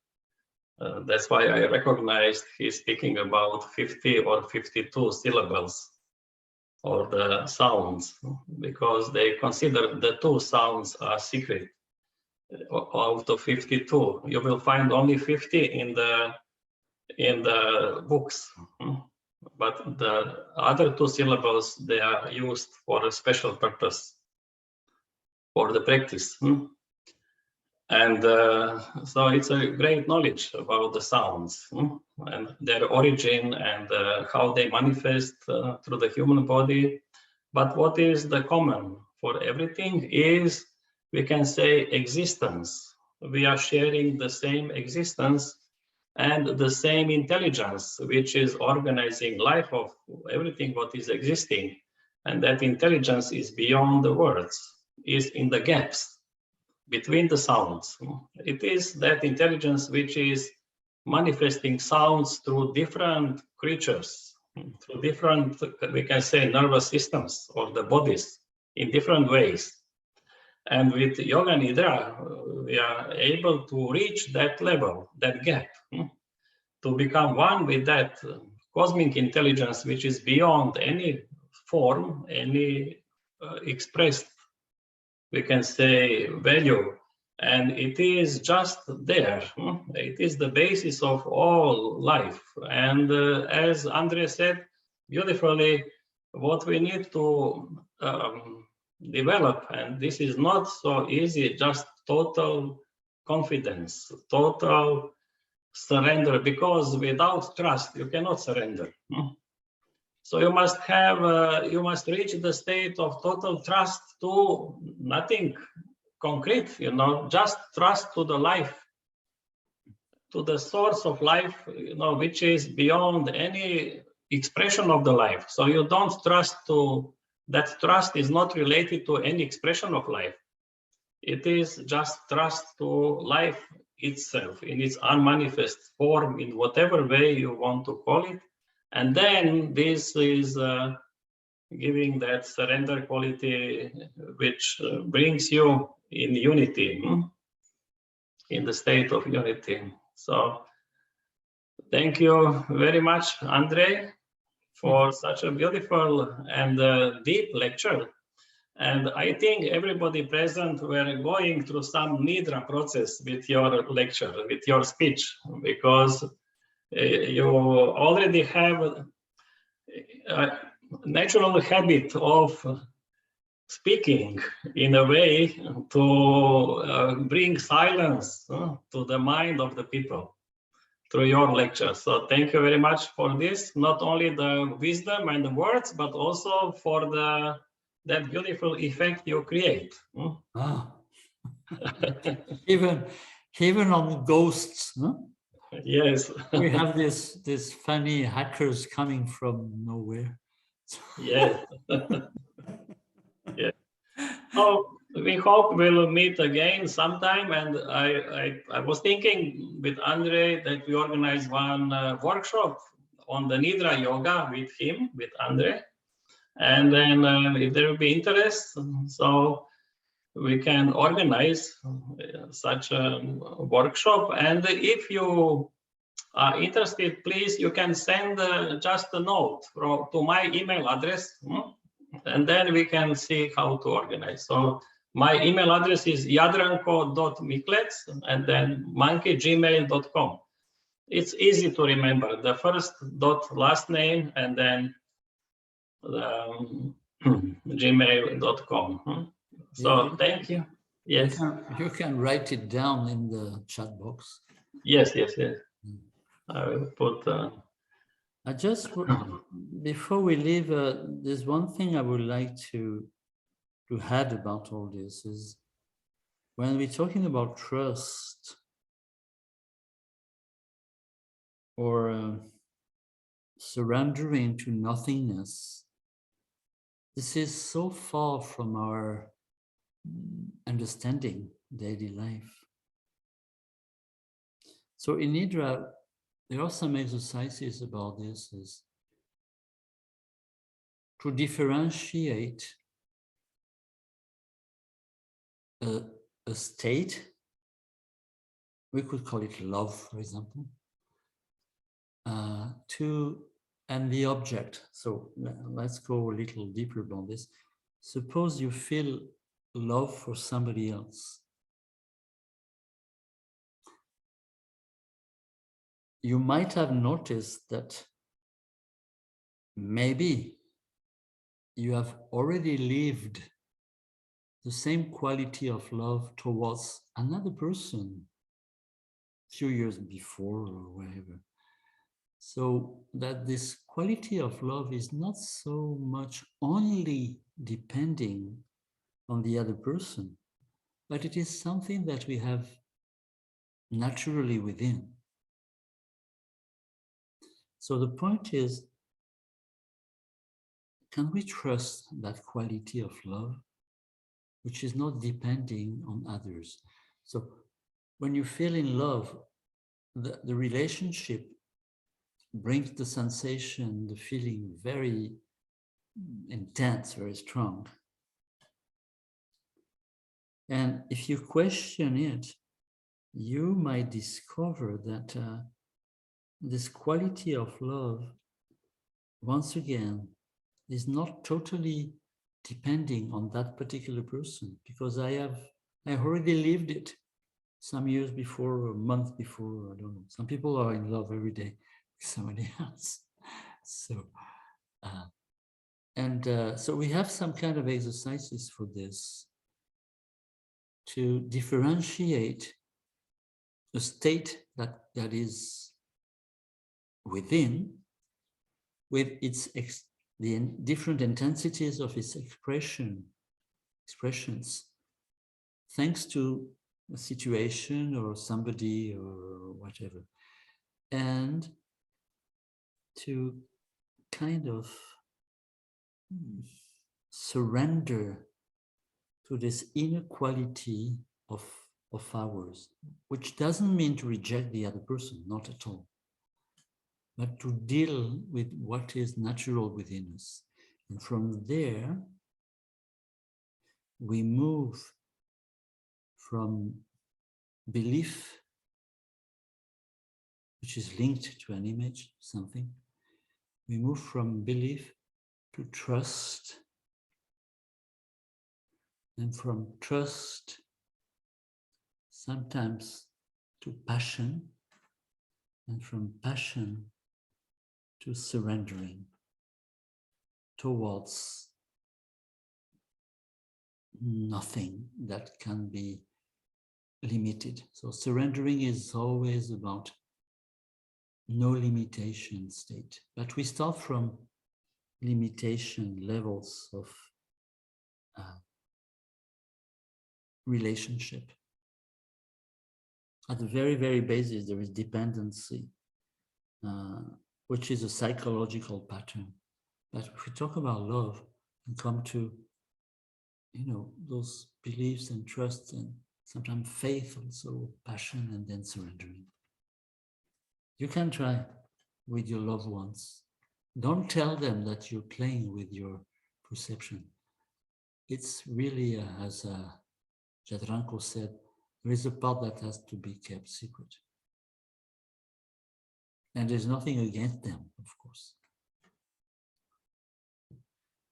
that's why I recognized he's speaking about 50 or 52 syllables or the sounds, because they consider the 2 sounds are secret. Out of 52, you will find only 50 in the books, but the other 2 syllables, they are used for a special purpose, for the practice. And so it's a great knowledge about the sounds and their origin and how they manifest through the human body. But what is the common for everything is, we can say, existence. We are sharing the same existence and the same intelligence, which is organizing life of everything what is existing. And that intelligence is beyond the words, is in the gaps between the sounds. It is that intelligence which is manifesting sounds through different creatures, through different, we can say, nervous systems or the bodies in different ways. And with Yoga Nidra, we are able to reach that level, that gap, to become one with that cosmic intelligence, which is beyond any form, any expressed, we can say, value. And it is just there. It is the basis of all life. And as Andre said beautifully, what we need to develop, and this is not so easy, just total confidence, total surrender, because without trust you cannot surrender. So you must have, you must reach the state of total trust to nothing concrete, just trust to the life, to the source of life, which is beyond any expression of the life. So you don't trust to, that trust is not related to any expression of life. It is just trust to life itself in its unmanifest form, in whatever way you want to call it. And then this is giving that surrender quality, which brings you in unity, in the state of unity. So thank you very much, Andre, for such a beautiful and deep lecture. And I think everybody present were going through some Nidra process with your lecture, with your speech, because you already have a natural habit of speaking in a way to bring silence to the mind of the people through your lecture. So thank you very much for this, not only the wisdom and the words, but also for that beautiful effect you create. Even on ghosts, Yes. we have this funny hackers coming from nowhere. Yes. Yeah. So we hope we'll meet again sometime. And I was thinking with Andre that we organize one workshop on the Nidra yoga with him, with Andre. And then if there will be interest, so we can organize such a workshop. And if you are interested, please, you can send just a note to my email address, and then we can see how to organize. So my email address is jadranko.miklec and then monkeygmail.com. It's easy to remember, the first dot last name and then the, gmail.com. So thank you. Yes. You can write it down in the chat box. Yes. I will put. I just, before we leave, there's one thing I would like to add about all this is when we're talking about trust or surrendering to nothingness, this is so far from our understanding daily life. So in Nidra, there are some exercises about this, is to differentiate a state, we could call it love, for example, and the object. So let's go a little deeper on this. Suppose you feel love for somebody else. You might have noticed that maybe you have already lived the same quality of love towards another person a few years before or whatever. So that this quality of love is not so much only depending on the other person, but it is something that we have naturally within. So the point is, can we trust that quality of love, which is not depending on others? So when you feel in love, the relationship brings the sensation, the feeling very intense, very strong. And if you question it, you might discover that this quality of love, once again, is not totally depending on that particular person, because I already lived it some years before, or a month before, I don't know. Some people are in love every day with somebody else. So, so we have some kind of exercises for this to differentiate a state that is within, with its the different intensities of its expressions, thanks to a situation or somebody or whatever, and to kind of surrender to this inner quality of ours, which doesn't mean to reject the other person, not at all, but to deal with what is natural within us. And from there, we move from belief, which is linked to an image, something. We move from belief to trust, and from trust, sometimes to passion, and from passion to surrendering towards nothing that can be limited. So surrendering is always about no limitation state, but we start from limitation levels of relationship. At the very, very basis, there is dependency, which is a psychological pattern. But if we talk about love and come to, those beliefs and trust and sometimes faith, also passion, and then surrendering. You can try. with your loved ones. Don't tell them that you're playing with your perception. It's really, as Jadranko said, there is a part that has to be kept secret. And there's nothing against them, of course.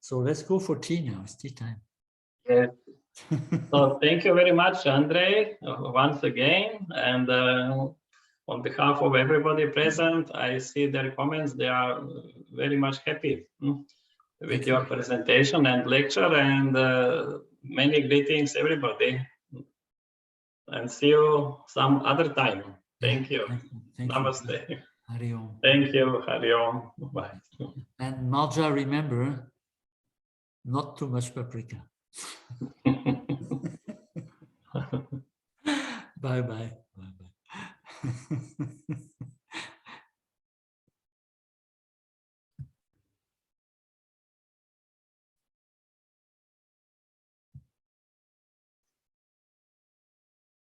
So let's go for tea now. It's tea time. Yes. So thank you very much, Andre, once again. And on behalf of everybody present, I see their comments. They are very much happy with your presentation and lecture. And many greetings, everybody. And see you some other time. Thank you. Thank Namaste. You. Hari Om. Thank you. Hari Om. Bye. And Marja, remember, not too much paprika. Bye-bye. Bye-bye.